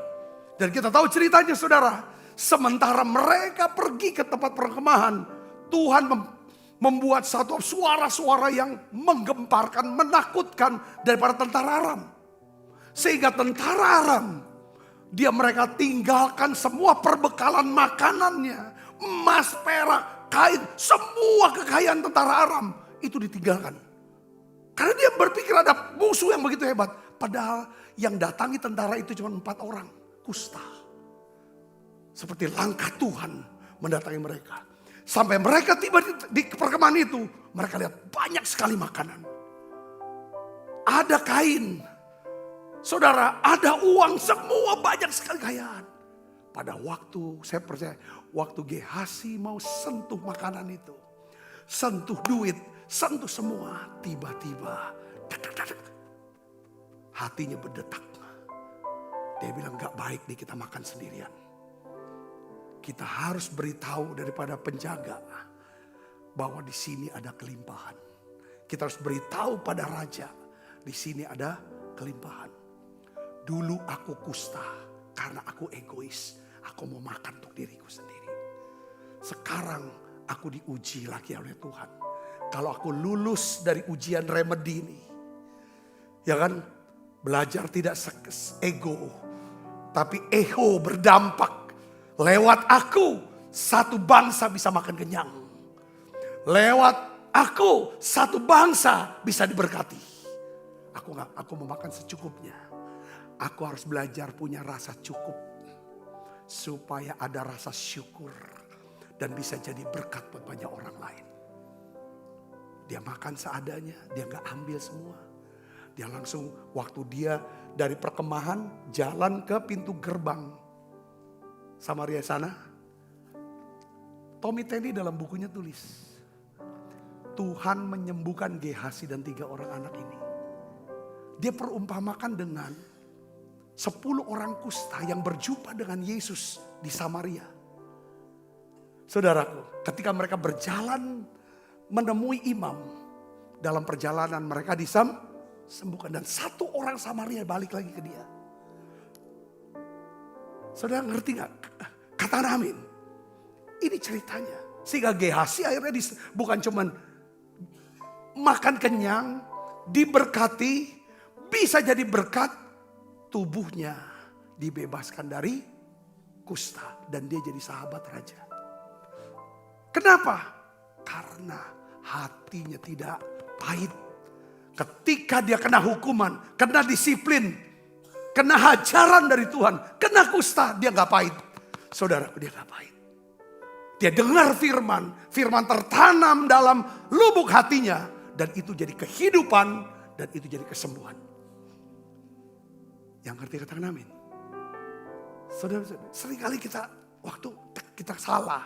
Dan kita tahu ceritanya saudara. Sementara mereka pergi ke tempat perkemahan, Tuhan membuat satu suara-suara yang menggemparkan, menakutkan daripada tentara Aram. Sehingga tentara Aram, mereka tinggalkan semua perbekalan makanannya, emas, perak, kain, semua kekayaan tentara Aram itu ditinggalkan. Karena dia berpikir ada musuh yang begitu hebat. Padahal yang datangi tentara itu cuma 4 orang, kusta. Seperti langkah Tuhan mendatangi mereka. Sampai mereka tiba di perkemahan itu, mereka lihat banyak sekali makanan. Ada kain. Saudara, ada uang, semua banyak sekali kekayaan. Pada waktu, saya percaya, waktu Gehasi mau sentuh makanan itu. Sentuh duit, sentuh semua. Tiba-tiba, hatinya berdetak. Dia bilang, gak baik nih kita makan sendirian. Kita harus beritahu daripada penjaga bahwa di sini ada kelimpahan. Kita harus beritahu pada raja, di sini ada kelimpahan. Dulu aku kusta karena aku egois. Aku mau makan untuk diriku sendiri. Sekarang aku diuji lagi oleh Tuhan. Kalau aku lulus dari ujian remedi ini, ya kan, belajar tidak ego, tapi eho berdampak. Lewat aku, satu bangsa bisa makan kenyang. Lewat aku, satu bangsa bisa diberkati. Aku mau makan secukupnya. Aku harus belajar punya rasa cukup. Supaya ada rasa syukur. Dan bisa jadi berkat buat banyak orang lain. Dia makan seadanya, dia gak ambil semua. Dia langsung, waktu dia dari perkemahan, jalan ke pintu gerbang Samaria sana, Tommy Teddy dalam bukunya tulis, Tuhan menyembuhkan Gehasi dan 3 orang anak ini. Dia perumpamakan dengan 10 orang kusta yang berjumpa dengan Yesus di Samaria. Saudaraku, ketika mereka berjalan menemui imam, dalam perjalanan mereka disembuhkan. Dan 1 orang Samaria balik lagi ke dia. Saudara ngerti gak? Katakan amin. Ini ceritanya. Sehingga Gehazi akhirnya bukan cuman makan kenyang, diberkati, bisa jadi berkat, tubuhnya dibebaskan dari kusta. Dan dia jadi sahabat raja. Kenapa? Karena hatinya tidak pahit. Ketika dia kena hukuman, kena disiplin, kena hajaran dari Tuhan, kena kusta, dia gak pahit. Saudara, dia gak pahit. Dia dengar firman, firman tertanam dalam lubuk hatinya. Dan itu jadi kehidupan, dan itu jadi kesembuhan. Yang ngerti katakan amin. Saudara, seringkali waktu kita salah,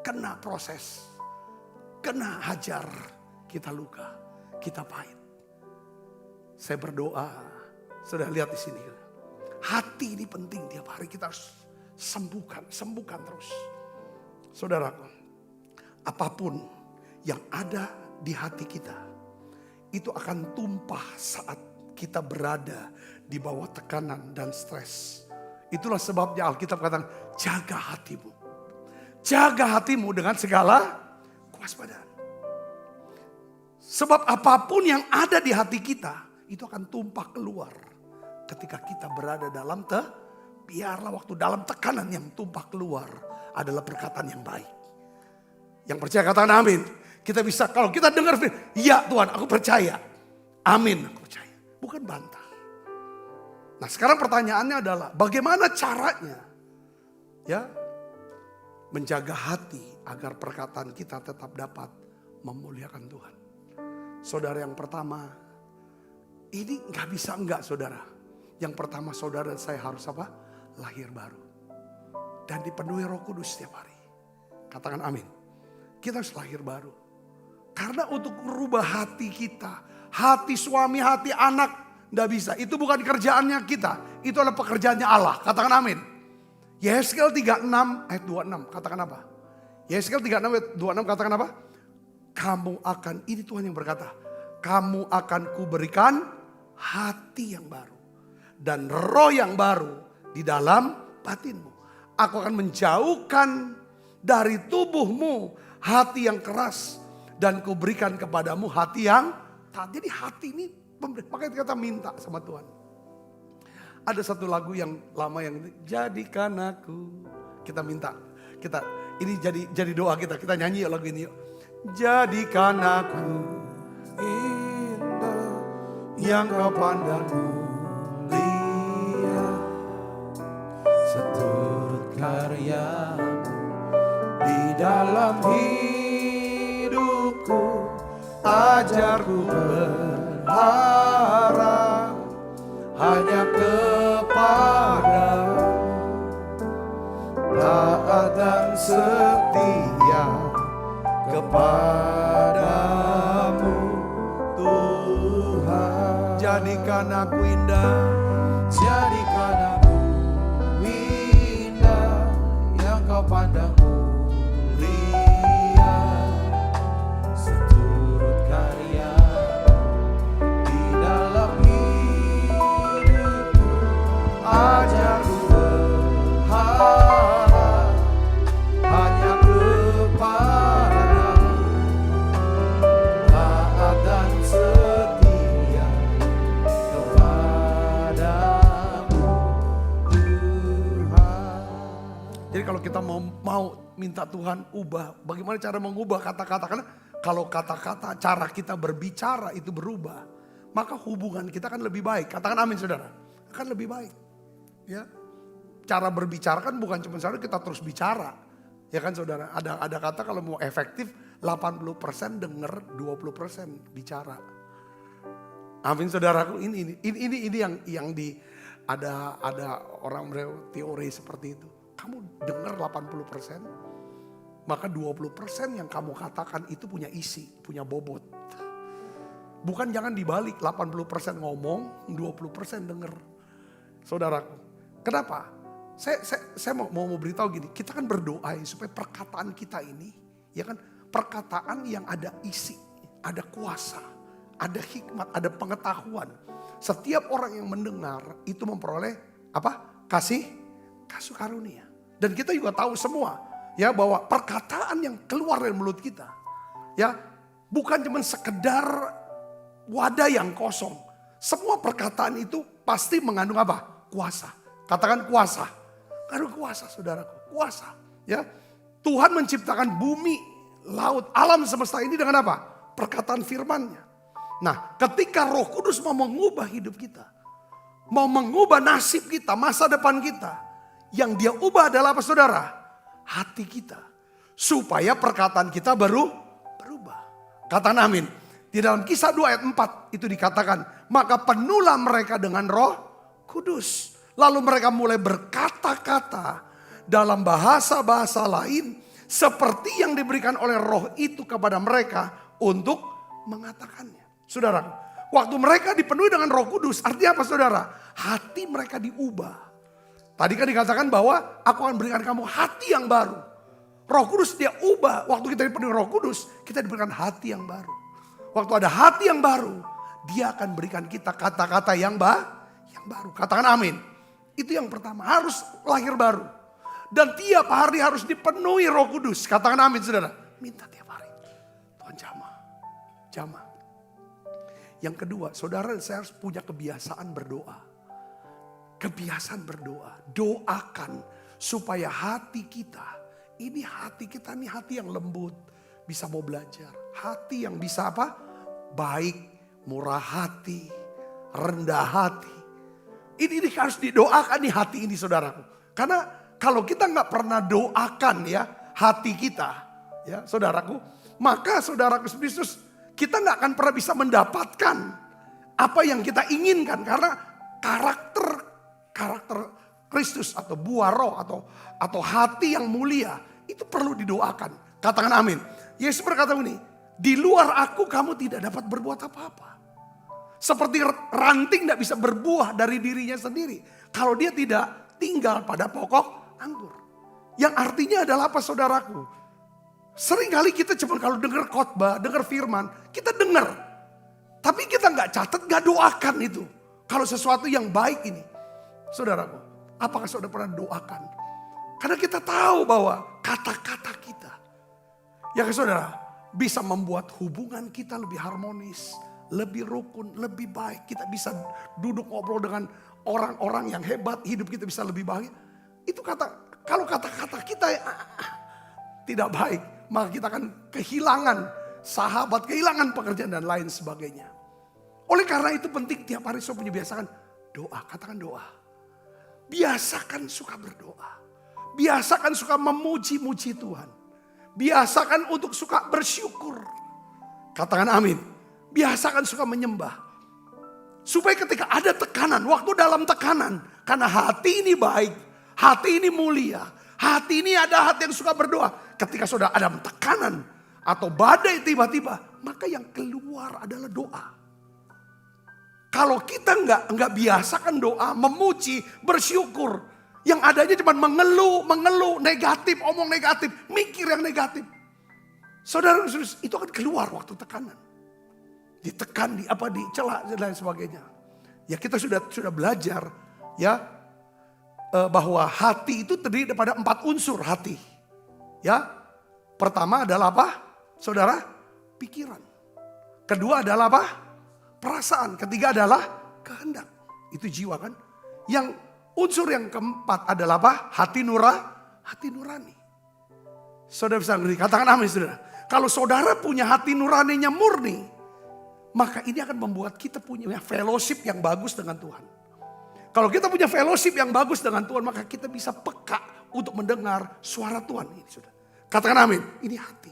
kena proses, kena hajar, kita luka, kita pahit. Saya berdoa, sudah lihat di sini. Hati ini penting, tiap hari kita harus sembuhkan terus. Saudaraku, apapun yang ada di hati kita, itu akan tumpah saat kita berada di bawah tekanan dan stres. Itulah sebabnya Alkitab katakan, jaga hatimu. Jaga hatimu dengan segala kewaspadaan. Sebab apapun yang ada di hati kita, itu akan tumpah keluar ketika kita berada dalam biarlah waktu dalam tekanan yang tumpah keluar adalah perkataan yang baik. Yang percaya katakan amin. Kita bisa, kalau kita dengar, ya Tuhan aku percaya. Amin, aku percaya. Bukan bantah. Nah sekarang pertanyaannya adalah bagaimana caranya ya menjaga hati agar perkataan kita tetap dapat memuliakan Tuhan. Saudara, yang pertama, ini gak bisa enggak saudara. Yang pertama saudara dan saya harus apa? Lahir baru. Dan dipenuhi Roh Kudus setiap hari. Katakan amin. Kita harus lahir baru. Karena untuk merubah hati kita, hati suami, hati anak, gak bisa. Itu bukan kerjaannya kita. Itu adalah pekerjaannya Allah. Katakan amin. Yeskel 36 ayat 26. Katakan apa? Yeskel 36 ayat 26 katakan apa? Kamu akan, ini Tuhan yang berkata. Kamu akan kuberikan hati yang baru. Dan roh yang baru di dalam batinmu. Aku akan menjauhkan dari tubuhmu hati yang keras. Dan kuberikan kepadamu hati yang taat. Jadi hati ini, makanya kita minta sama Tuhan. Ada satu lagu yang lama yang jadikan aku. Kita minta. Ini jadi doa kita. Kita nyanyi lagu ini yuk. Jadikan aku indah yang kau pandang mulia, seturut karyamu di dalam hidupku, ajarku berharap hanya kepadamu, taat dan setia kepadamu Tuhan. jadikan aku indah. Jadikan aku indah yang kau pandang mulia, seturut karya di dalam hidupku, ajarku berharap hanya kepadamu, taat dan setia kepadamu Tuhan. Jadi kalau kita mau minta Tuhan ubah, bagaimana cara mengubah kata-kata? Karena kalau kata-kata, cara kita berbicara itu berubah, maka hubungan kita akan lebih baik. Katakan amin saudara, akan lebih baik. Ya, cara berbicara kan bukan cuma saudara kita terus bicara, ya kan saudara. Ada kata kalau mau efektif 80% denger, 20% bicara. Amin saudaraku. Ini yang ada orang teori seperti itu. Kamu dengar 80%, maka 20% yang kamu katakan itu punya isi, punya bobot. Bukan jangan dibalik, 80% ngomong, 20% denger. Saudaraku, kenapa? Saya mau beritahu gini, kita kan berdoa ya, supaya perkataan kita ini, ya kan, perkataan yang ada isi, ada kuasa, ada hikmat, ada pengetahuan. Setiap orang yang mendengar itu memperoleh apa? Kasih karunia. Dan kita juga tahu semua, Ya, bahwa perkataan yang keluar dari mulut kita, ya, bukan cuma sekedar wadah yang kosong. Semua perkataan itu pasti mengandung apa? Kuasa. Katakan kuasa. Mengandung kuasa, saudaraku. Kuasa. Ya, Tuhan menciptakan bumi, laut, alam semesta ini dengan apa? Perkataan firman-Nya. Nah, ketika Roh Kudus mau mengubah hidup kita, mau mengubah nasib kita, masa depan kita, yang Dia ubah adalah apa, saudara? Hati kita. Supaya perkataan kita berubah. Katakan amin. Di dalam Kisah 2 ayat 4 itu dikatakan, maka penuhlah mereka dengan Roh Kudus. Lalu mereka mulai berkata-kata dalam bahasa-bahasa lain seperti yang diberikan oleh Roh itu kepada mereka untuk mengatakannya. Saudara, waktu mereka dipenuhi dengan Roh Kudus, artinya apa, saudara? Hati mereka diubah. Tadi kan dikatakan bahwa aku akan berikan kamu hati yang baru. Roh Kudus Dia ubah. Waktu kita dipenuhi Roh Kudus, kita diberikan hati yang baru. Waktu ada hati yang baru, Dia akan berikan kita kata-kata yang baru. Katakan amin. Itu yang pertama, harus lahir baru. Dan tiap hari harus dipenuhi Roh Kudus. Katakan amin, saudara. Minta tiap hari. Tuhan jamah. Yang kedua, saudara, saya harus punya kebiasaan berdoa. Kebiasaan berdoa. Doakan supaya hati kita, ini hati yang lembut. Bisa mau belajar. Hati yang bisa apa? Baik, murah hati, rendah hati. Ini harus didoakan nih hati ini, saudaraku. Karena kalau kita nggak pernah doakan ya hati kita, ya saudaraku, maka saudaraku Kristus, kita nggak akan pernah bisa mendapatkan apa yang kita inginkan. Karena karakter Kristus atau buah roh atau hati yang mulia itu perlu didoakan. Katakan amin. Yesus berkata ini, di luar aku kamu tidak dapat berbuat apa-apa. Seperti ranting tidak bisa berbuah dari dirinya sendiri kalau dia tidak tinggal pada pokok anggur. Yang artinya adalah apa, saudaraku? Seringkali kita cuma kalau dengar khotbah, dengar firman, kita dengar. Tapi kita nggak catat, nggak doakan itu. Kalau sesuatu yang baik ini, saudaraku, apakah saudara pernah doakan? Karena kita tahu bahwa kata-kata kita, ya saudara, bisa membuat hubungan kita lebih harmonis, lebih rukun, lebih baik. Kita bisa duduk ngobrol dengan orang-orang yang hebat, hidup kita bisa lebih baik. Itu kalau kata-kata kita tidak baik, maka kita akan kehilangan sahabat, kehilangan pekerjaan dan lain sebagainya. Oleh karena itu penting tiap hari saya punya biasakan doa, katakan doa. Biasakan suka berdoa. Biasakan suka memuji-muji Tuhan. Biasakan untuk suka bersyukur. Katakan amin. Biasakan suka menyembah. Supaya ketika ada tekanan, waktu dalam tekanan, karena hati ini baik, hati ini mulia, hati ini ada hati yang suka berdoa. Ketika saudara ada tekanan atau badai tiba-tiba, maka yang keluar adalah doa. Kalau kita nggak biasakan doa, memuji, bersyukur, yang adanya cuma mengeluh, negatif, omong negatif, mikir yang negatif. Saudara, itu akan keluar waktu tekanan. Ditekan, dicela dan lain sebagainya. Ya kita sudah belajar ya bahwa hati itu terdiri daripada 4 unsur hati. Ya, pertama adalah apa? Saudara, pikiran. Kedua adalah apa? Perasaan. Ketiga adalah kehendak. Itu jiwa kan? Yang unsur yang keempat adalah apa? Hati nurani. Saudara bisa ngerti, katakan amin saudara. Kalau saudara punya hati nuraninya murni, maka ini akan membuat kita punya fellowship yang bagus dengan Tuhan. Kalau kita punya fellowship yang bagus dengan Tuhan, maka kita bisa peka untuk mendengar suara Tuhan. Ini sudah. Katakan amin, ini hati.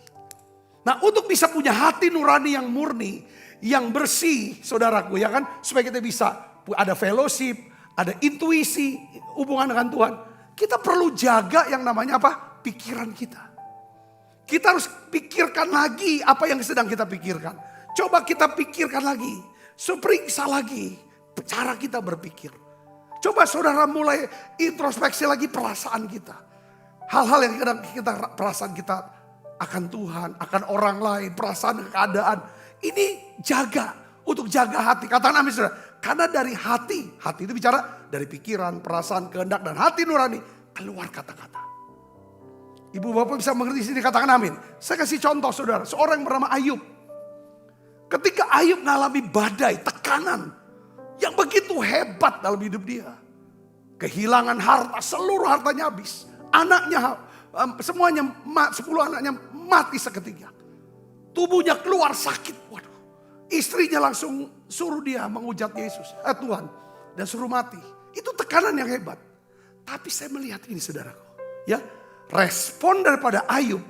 Nah, untuk bisa punya hati nurani yang murni, yang bersih, saudaraku, ya kan, supaya kita bisa ada fellowship, ada intuisi, hubungan dengan Tuhan. Kita perlu jaga yang namanya apa? Pikiran kita. Kita harus pikirkan lagi apa yang sedang kita pikirkan. Coba kita pikirkan lagi, periksa lagi cara kita berpikir. Coba saudara mulai introspeksi lagi perasaan kita. Hal-hal yang kadang kita perasaan kita akan Tuhan, akan orang lain, perasaan keadaan. Ini jaga, untuk jaga hati. Katakan amin saudara. Karena dari hati itu bicara dari pikiran, perasaan, kehendak dan hati nurani keluar kata-kata. Ibu bapak bisa mengerti sini, katakan amin. Saya kasih contoh saudara, seorang yang bernama Ayub. Ketika Ayub mengalami badai, tekanan yang begitu hebat dalam hidup dia. Kehilangan harta, seluruh hartanya habis. Anaknya, semuanya, 10 anaknya mati seketika. Tubuhnya keluar sakit. Waduh. Istrinya langsung suruh dia menghujat Yesus, Tuhan. Dan suruh mati. Itu tekanan yang hebat. Tapi saya melihat ini saudaraku. Ya, respon daripada Ayub.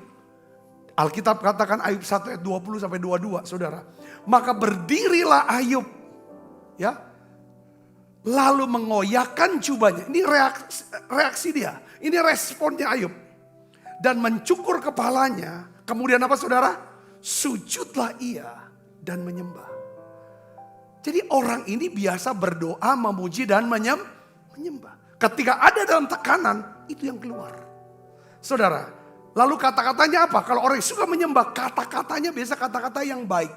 Alkitab katakan Ayub 1 ayat 20 sampai 22 saudara. Maka berdirilah Ayub. Ya. Lalu mengoyakkan jubahnya. Ini reaksi dia. Ini responnya Ayub. Dan mencukur kepalanya. Kemudian apa saudara? Sujudlah ia dan menyembah. Jadi orang ini biasa berdoa, memuji dan menyembah. Ketika ada dalam tekanan, itu yang keluar. Saudara, lalu kata-katanya apa? Kalau orang yang suka menyembah, kata-katanya biasa kata-kata yang baik.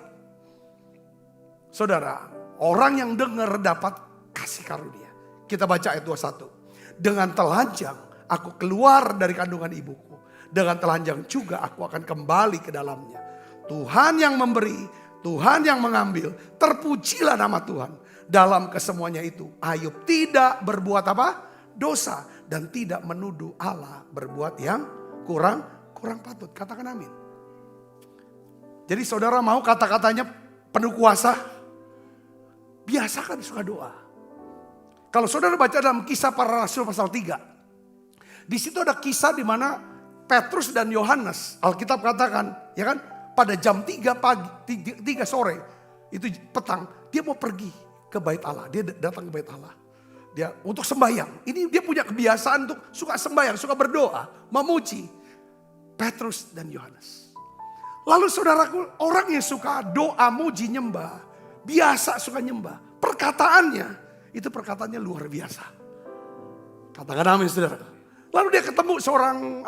Saudara, orang yang dengar dapat kasih karunia. Kita baca ayat 21. Dengan telanjang aku keluar dari kandungan ibuku. Dengan telanjang juga aku akan kembali ke dalamnya. Tuhan yang memberi, Tuhan yang mengambil. Terpujilah nama Tuhan. Dalam kesemuanya itu Ayub tidak berbuat apa? Dosa. Dan tidak menuduh Allah berbuat yang kurang patut. Katakan amin. Jadi saudara mau kata-katanya penuh kuasa? Biasakan suka doa. Kalau saudara baca dalam Kisah Para Rasul pasal 3. Di situ ada kisah di mana Petrus dan Yohanes, Alkitab katakan, ya kan, pada jam 3 pagi, 3 sore, itu petang, dia mau pergi ke bait Allah. Dia datang ke bait Allah. Dia untuk sembahyang. Ini dia punya kebiasaan untuk suka sembahyang, suka berdoa, memuji. Petrus dan Yohanes. Lalu saudaraku, orang yang suka doa, muji, nyembah, biasa suka nyembah. Perkataannya, itu perkataannya luar biasa. Katakan amin saudara. Lalu dia ketemu seorang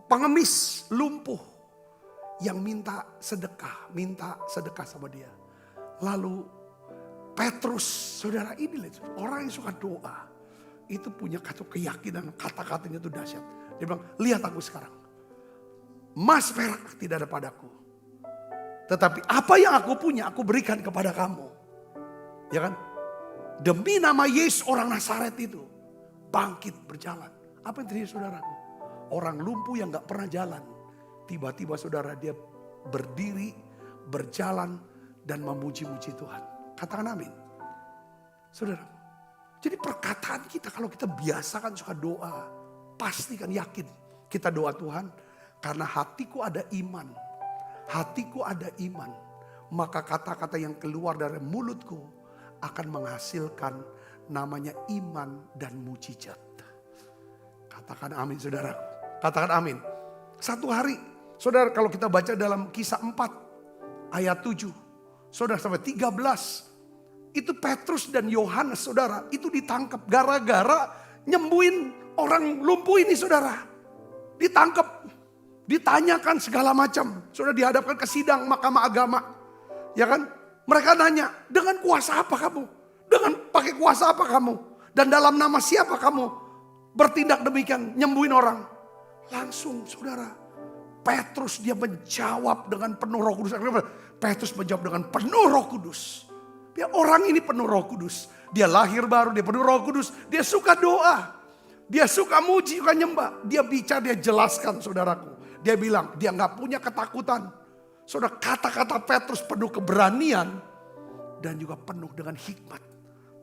pengemis lumpuh yang minta sedekah sama dia. Lalu Petrus, saudara ini orang yang suka doa, itu punya keyakinan, kata-katanya itu dahsyat. Dia bilang, lihat aku sekarang, emas perak tidak ada padaku, tetapi apa yang aku punya aku berikan kepada kamu. Ya kan? Demi nama Yesus orang Nazaret itu bangkit berjalan. Apa yang terjadi saudaraku? Orang lumpuh yang gak pernah jalan, tiba-tiba saudara dia berdiri, berjalan dan memuji-muji Tuhan. Katakan amin. Saudara. Jadi perkataan kita kalau kita biasakan suka doa. Pastikan yakin kita doa Tuhan. Karena hatiku ada iman. Hatiku ada iman. Maka kata-kata yang keluar dari mulutku akan menghasilkan namanya iman dan mujizat. Katakan amin saudara. Katakan amin. Satu hari. Saudara kalau kita baca dalam Kisah 4 ayat 7. Saudara sampai 13. Itu Petrus dan Yohanes saudara. Itu ditangkap gara-gara nyembuhin orang lumpuh ini saudara. Ditangkap. Ditanyakan segala macam. Saudara dihadapkan ke sidang mahkamah agama. Ya kan? Mereka nanya. Dengan kuasa apa kamu? Dengan pakai kuasa apa kamu? Dan dalam nama siapa kamu bertindak demikian? Nyembuhin orang. Langsung saudara. Petrus dia menjawab dengan penuh Roh Kudus. Petrus menjawab dengan penuh Roh Kudus. Dia orang ini penuh Roh Kudus. Dia lahir baru, dia penuh Roh Kudus. Dia suka doa. Dia suka muji, suka nyembah. Dia bicara, dia jelaskan saudaraku. Dia bilang, dia gak punya ketakutan. Saudara, kata-kata Petrus penuh keberanian. Dan juga penuh dengan hikmat.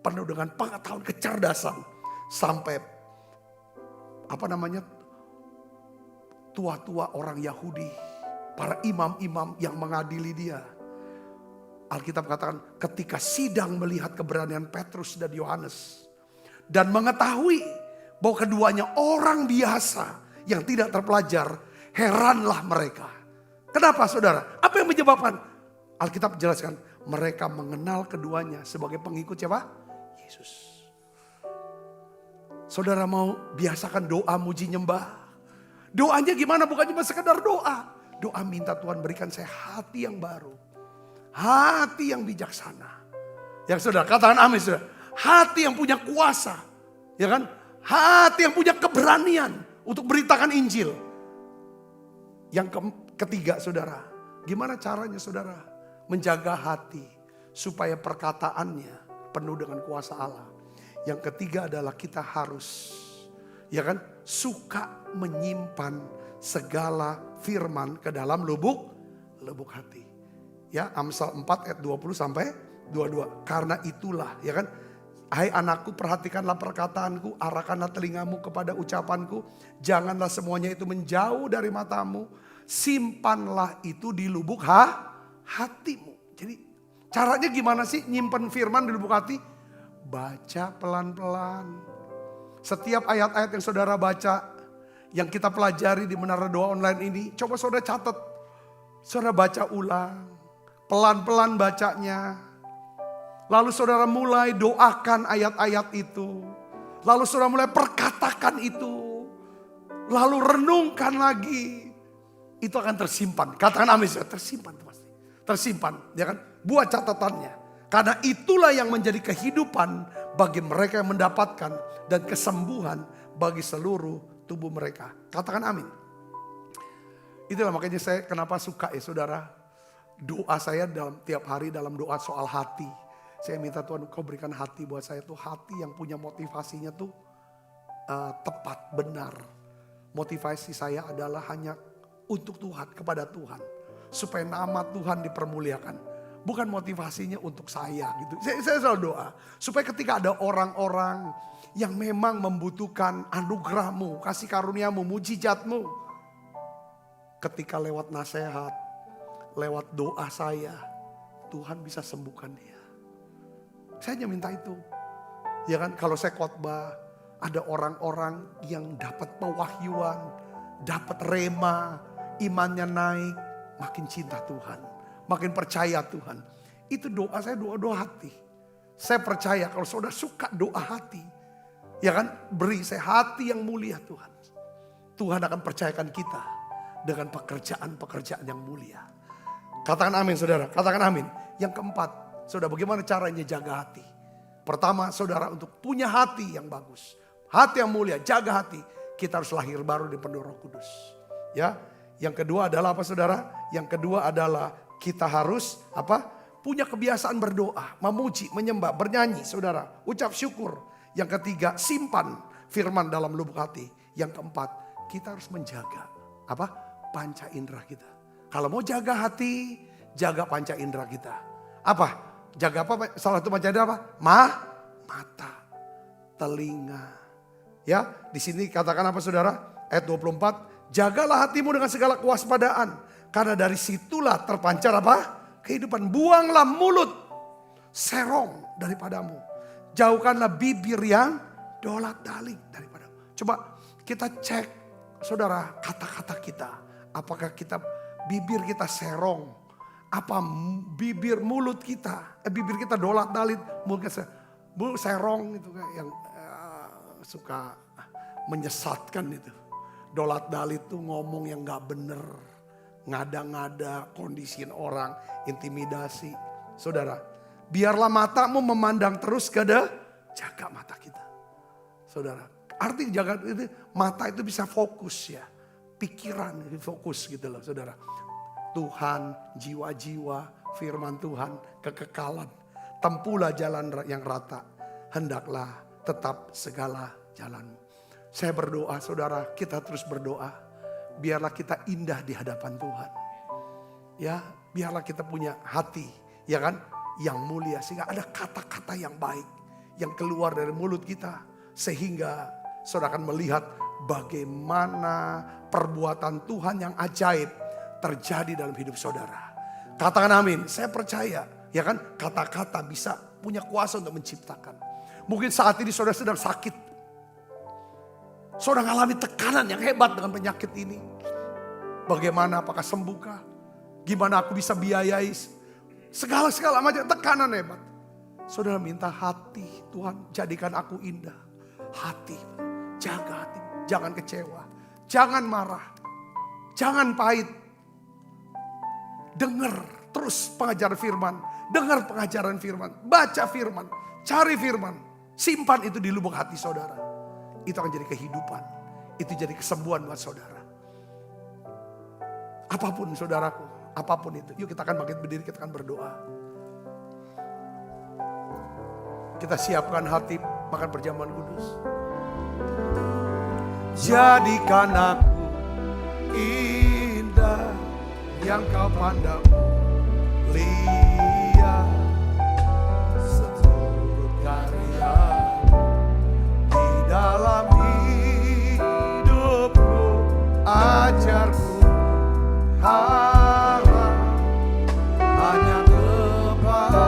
Penuh dengan pengetahuan, kecerdasan. Sampai, tua-tua orang Yahudi, para imam-imam yang mengadili dia. Alkitab katakan ketika sidang melihat keberanian Petrus dan Yohanes. Dan mengetahui bahwa keduanya orang biasa yang tidak terpelajar. Heranlah mereka. Kenapa saudara? Apa yang menyebabkan? Alkitab jelaskan mereka mengenal keduanya sebagai pengikut siapa? Yesus. Saudara mau biasakan doa muji nyembah. Doanya gimana? Bukan cuma sekedar doa. Doa minta Tuhan berikan saya hati yang baru. Hati yang bijaksana. Yang saudara katakan amin saudara. Hati yang punya kuasa. Ya kan? Hati yang punya keberanian. untuk beritakan Injil. Yang ketiga saudara, gimana caranya saudara menjaga hati supaya perkataannya penuh dengan kuasa Allah. Yang ketiga adalah kita harus suka menyimpan segala firman ke dalam lubuk hati. Ya, Amsal 4 ayat 20 sampai 22. Karena itulah, hai anakku, perhatikanlah perkataanku, arahkanlah telingamu kepada ucapanku. Janganlah semuanya itu menjauh dari matamu. Simpanlah itu di lubuk hatimu. Jadi caranya gimana sih nyimpan firman di lubuk hati? Baca pelan-pelan. Setiap ayat-ayat yang saudara baca, yang kita pelajari di Menara Doa Online ini, coba saudara catat. Saudara baca ulang. Pelan-pelan bacanya. Lalu saudara mulai doakan ayat-ayat itu. Lalu saudara mulai perkatakan itu. Lalu renungkan lagi. Itu akan tersimpan. Katakan amin, tersimpan pasti. Tersimpan, Buat catatannya. Karena itulah yang menjadi kehidupan bagi mereka yang mendapatkan dan kesembuhan bagi seluruh tubuh mereka. Katakan amin. Itulah makanya saya kenapa suka saudara. Doa saya dalam tiap hari dalam doa soal hati. Saya minta Tuhan kau berikan hati buat saya tuh hati yang punya motivasinya tuh tepat, benar. Motivasi saya adalah hanya untuk Tuhan, kepada Tuhan. Supaya nama Tuhan dipermuliakan. Bukan motivasinya untuk saya gitu. Saya selalu doa. Supaya ketika ada orang-orang yang memang membutuhkan anugerahmu, kasih karuniamu, mujizatmu. Ketika lewat nasihat, lewat doa saya, Tuhan bisa sembuhkan dia. Saya hanya minta itu. Kalau saya khotbah, ada orang-orang yang dapat pewahyuan, dapat rema, imannya naik, makin cinta Tuhan, makin percaya Tuhan. Itu doa saya, doa hati. Saya percaya kalau saudara suka doa hati, beri saya hati yang mulia Tuhan. Tuhan akan percayakan kita dengan pekerjaan-pekerjaan yang mulia. Katakan amin saudara, katakan amin. Yang keempat, saudara bagaimana caranya jaga hati? Pertama saudara untuk punya hati yang bagus. Hati yang mulia, jaga hati. Kita harus lahir baru di penuh Roh Kudus. Ya, yang kedua adalah apa saudara? Yang kedua adalah kita harus punya kebiasaan berdoa, memuji, menyembah, bernyanyi saudara. Ucap syukur. Yang ketiga, simpan firman dalam lubuk hati. Yang keempat, kita harus menjaga panca indera kita. Kalau mau jaga hati, jaga panca indera kita. Jaga apa? Salah satu panca indera mata, telinga. Ya, di sini katakan apa saudara? Ayat 24, jagalah hatimu dengan segala kewaspadaan. Karena dari situlah terpancar kehidupan. Buanglah mulut serong daripadamu. Jauhkanlah bibir yang dolat-dalik daripadamu. Coba kita cek saudara kata-kata kita. Apakah bibir kita serong? Apa mulut kita dolat-dalik, mulut kita serong itu kayak yang suka menyesatkan itu. Dolat-dalik itu ngomong yang gak bener, ngada-ngada, kondisiin orang, intimidasi. Saudara, biarlah matamu memandang terus jaga mata kita. Saudara, arti jaga itu mata itu bisa fokus ya. Pikiran fokus gitu loh saudara. Tuhan, jiwa-jiwa, firman Tuhan, kekekalan. Tempuhlah jalan yang rata. Hendaklah tetap segala jalanmu. Saya berdoa saudara, kita terus berdoa. Biarlah kita indah di hadapan Tuhan. Ya, biarlah kita punya hati, yang mulia. Sehingga ada kata-kata yang baik yang keluar dari mulut kita. Sehingga saudara akan melihat bagaimana perbuatan Tuhan yang ajaib terjadi dalam hidup saudara. Katakan amin. Saya percaya, kata-kata bisa punya kuasa untuk menciptakan. Mungkin saat ini saudara sedang sakit. Saudara mengalami tekanan yang hebat dengan penyakit ini. Bagaimana, apakah sembuhkah? Gimana aku bisa biayai? Segala macam tekanan hebat. Saudara minta hati, Tuhan jadikan aku indah. Hati, jaga hati. Jangan kecewa, jangan marah, jangan pahit. Dengar terus pengajaran firman. Dengar pengajaran firman. Baca firman. Cari firman. Simpan itu di lubuk hati saudara. Itu akan jadi kehidupan. itu jadi kesembuhan buat saudara. Apapun saudaraku, apapun itu. Yuk kita akan bangkit berdiri, kita akan berdoa. Kita siapkan hati makan perjamuan kudus. Jadikan aku indah yang kau pandang lihat, seturut karya di dalam hidupku, ajarku harap hanya kepadamu,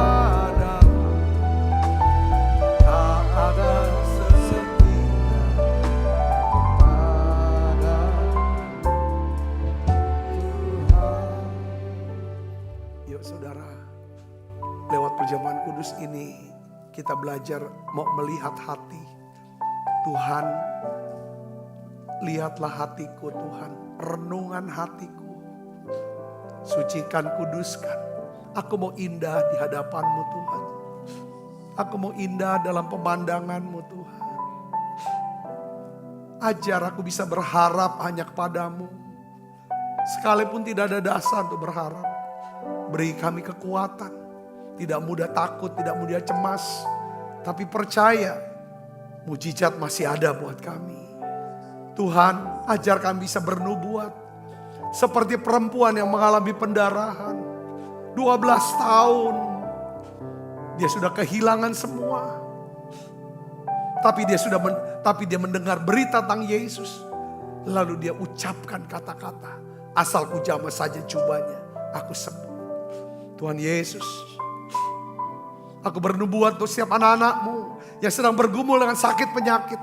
tak ada sesedih kepada Tuhan. Yuk saudara, lewat perjamuan kudus ini kita belajar mau melihat hati. Tuhan, lihatlah hatiku Tuhan, renungan hatiku. Sucikan, kuduskan. Aku mau indah di hadapan-Mu Tuhan. Aku mau indah dalam pemandangan-Mu Tuhan. Ajar aku bisa berharap hanya kepadamu. Sekalipun tidak ada dasar untuk berharap. Beri kami kekuatan. Tidak mudah takut, tidak mudah cemas. Tapi percaya, mujizat masih ada buat kami. Tuhan, ajar kami bisa bernubuat. Seperti perempuan yang mengalami pendarahan. 12 tahun. Dia sudah kehilangan semua. Tapi dia mendengar berita tentang Yesus. Lalu dia ucapkan kata-kata. Asal ku jamah saja jubahnya, aku sembuh. Tuhan Yesus, aku bernubuat untuk setiap anak-anak-Mu yang sedang bergumul dengan sakit penyakit.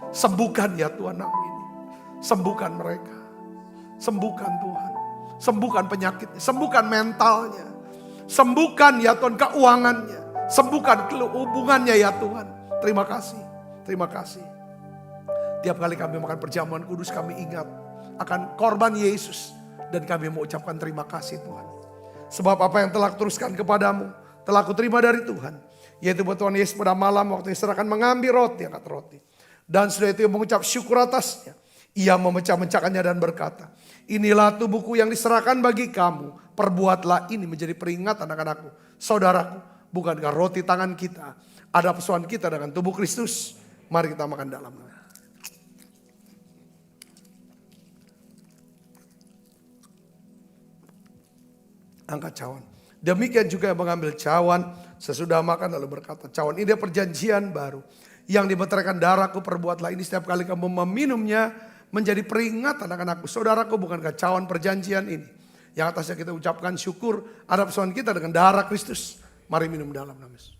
Sembuhkan ya Tuhan anak ini. Sembuhkan mereka. Sembuhkan Tuhan. Sembuhkan penyakitnya. Sembuhkan mentalnya. Sembuhkan ya Tuhan keuangannya. Sembuhkan hubungannya ya Tuhan. Terima kasih. Terima kasih. Tiap kali kami makan perjamuan kudus kami ingat akan korban Yesus. Dan kami mengucapkan terima kasih Tuhan. Sebab apa yang telah kuteruskan kepadamu telah kuterima dari Tuhan. Yaitu buat Tuhan Yesus pada malam waktu Yesus akan mengambil roti, angkat roti. Dan sudah itu mengucap syukur atasnya. Ia memecah-mecahkannya dan berkata, inilah tubuhku yang diserahkan bagi kamu. Perbuatlah ini menjadi peringatan anak-anakku. Saudaraku, bukankah roti tangan kita ada persoalan kita dengan tubuh Kristus? Mari kita makan dalam. Angkat cawan. Demikian juga yang mengambil cawan sesudah makan lalu berkata, cawan ini perjanjian baru. Yang dimeteraikan darahku, perbuatlah ini setiap kali kamu meminumnya. Menjadi peringatan anak-anakku. Saudaraku, bukankah cawan perjanjian ini yang atasnya kita ucapkan syukur ada persoalan kita dengan darah Kristus. Mari minum dalam nama Yesus.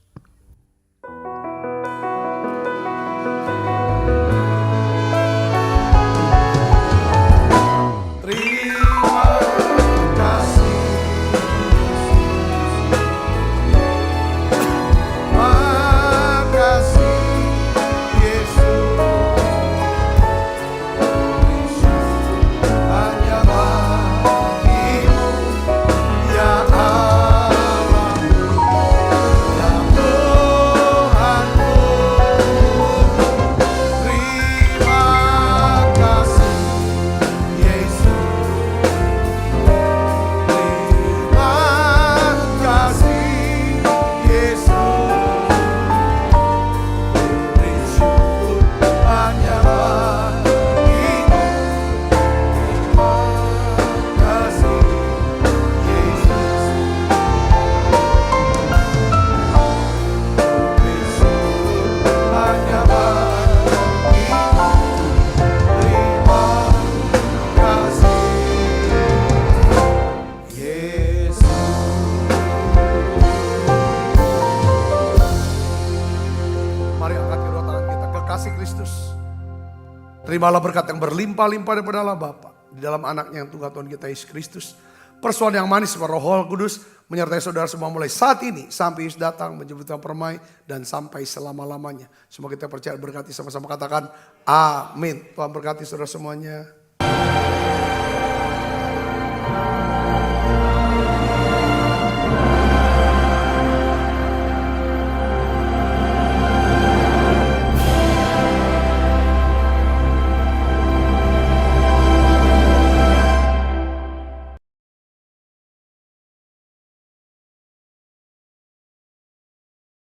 Terimalah berkat yang berlimpah-limpah daripada Allah Bapa di dalam anaknya yang tunggal Tuhan kita Yesus Kristus. Persoalan yang manis Roh Kudus menyertai saudara semua mulai saat ini sampai Yesus datang menjemput Tuhan permai dan sampai selama-lamanya. Semua kita percaya berkati sama-sama katakan amin. Tuhan berkati saudara semuanya.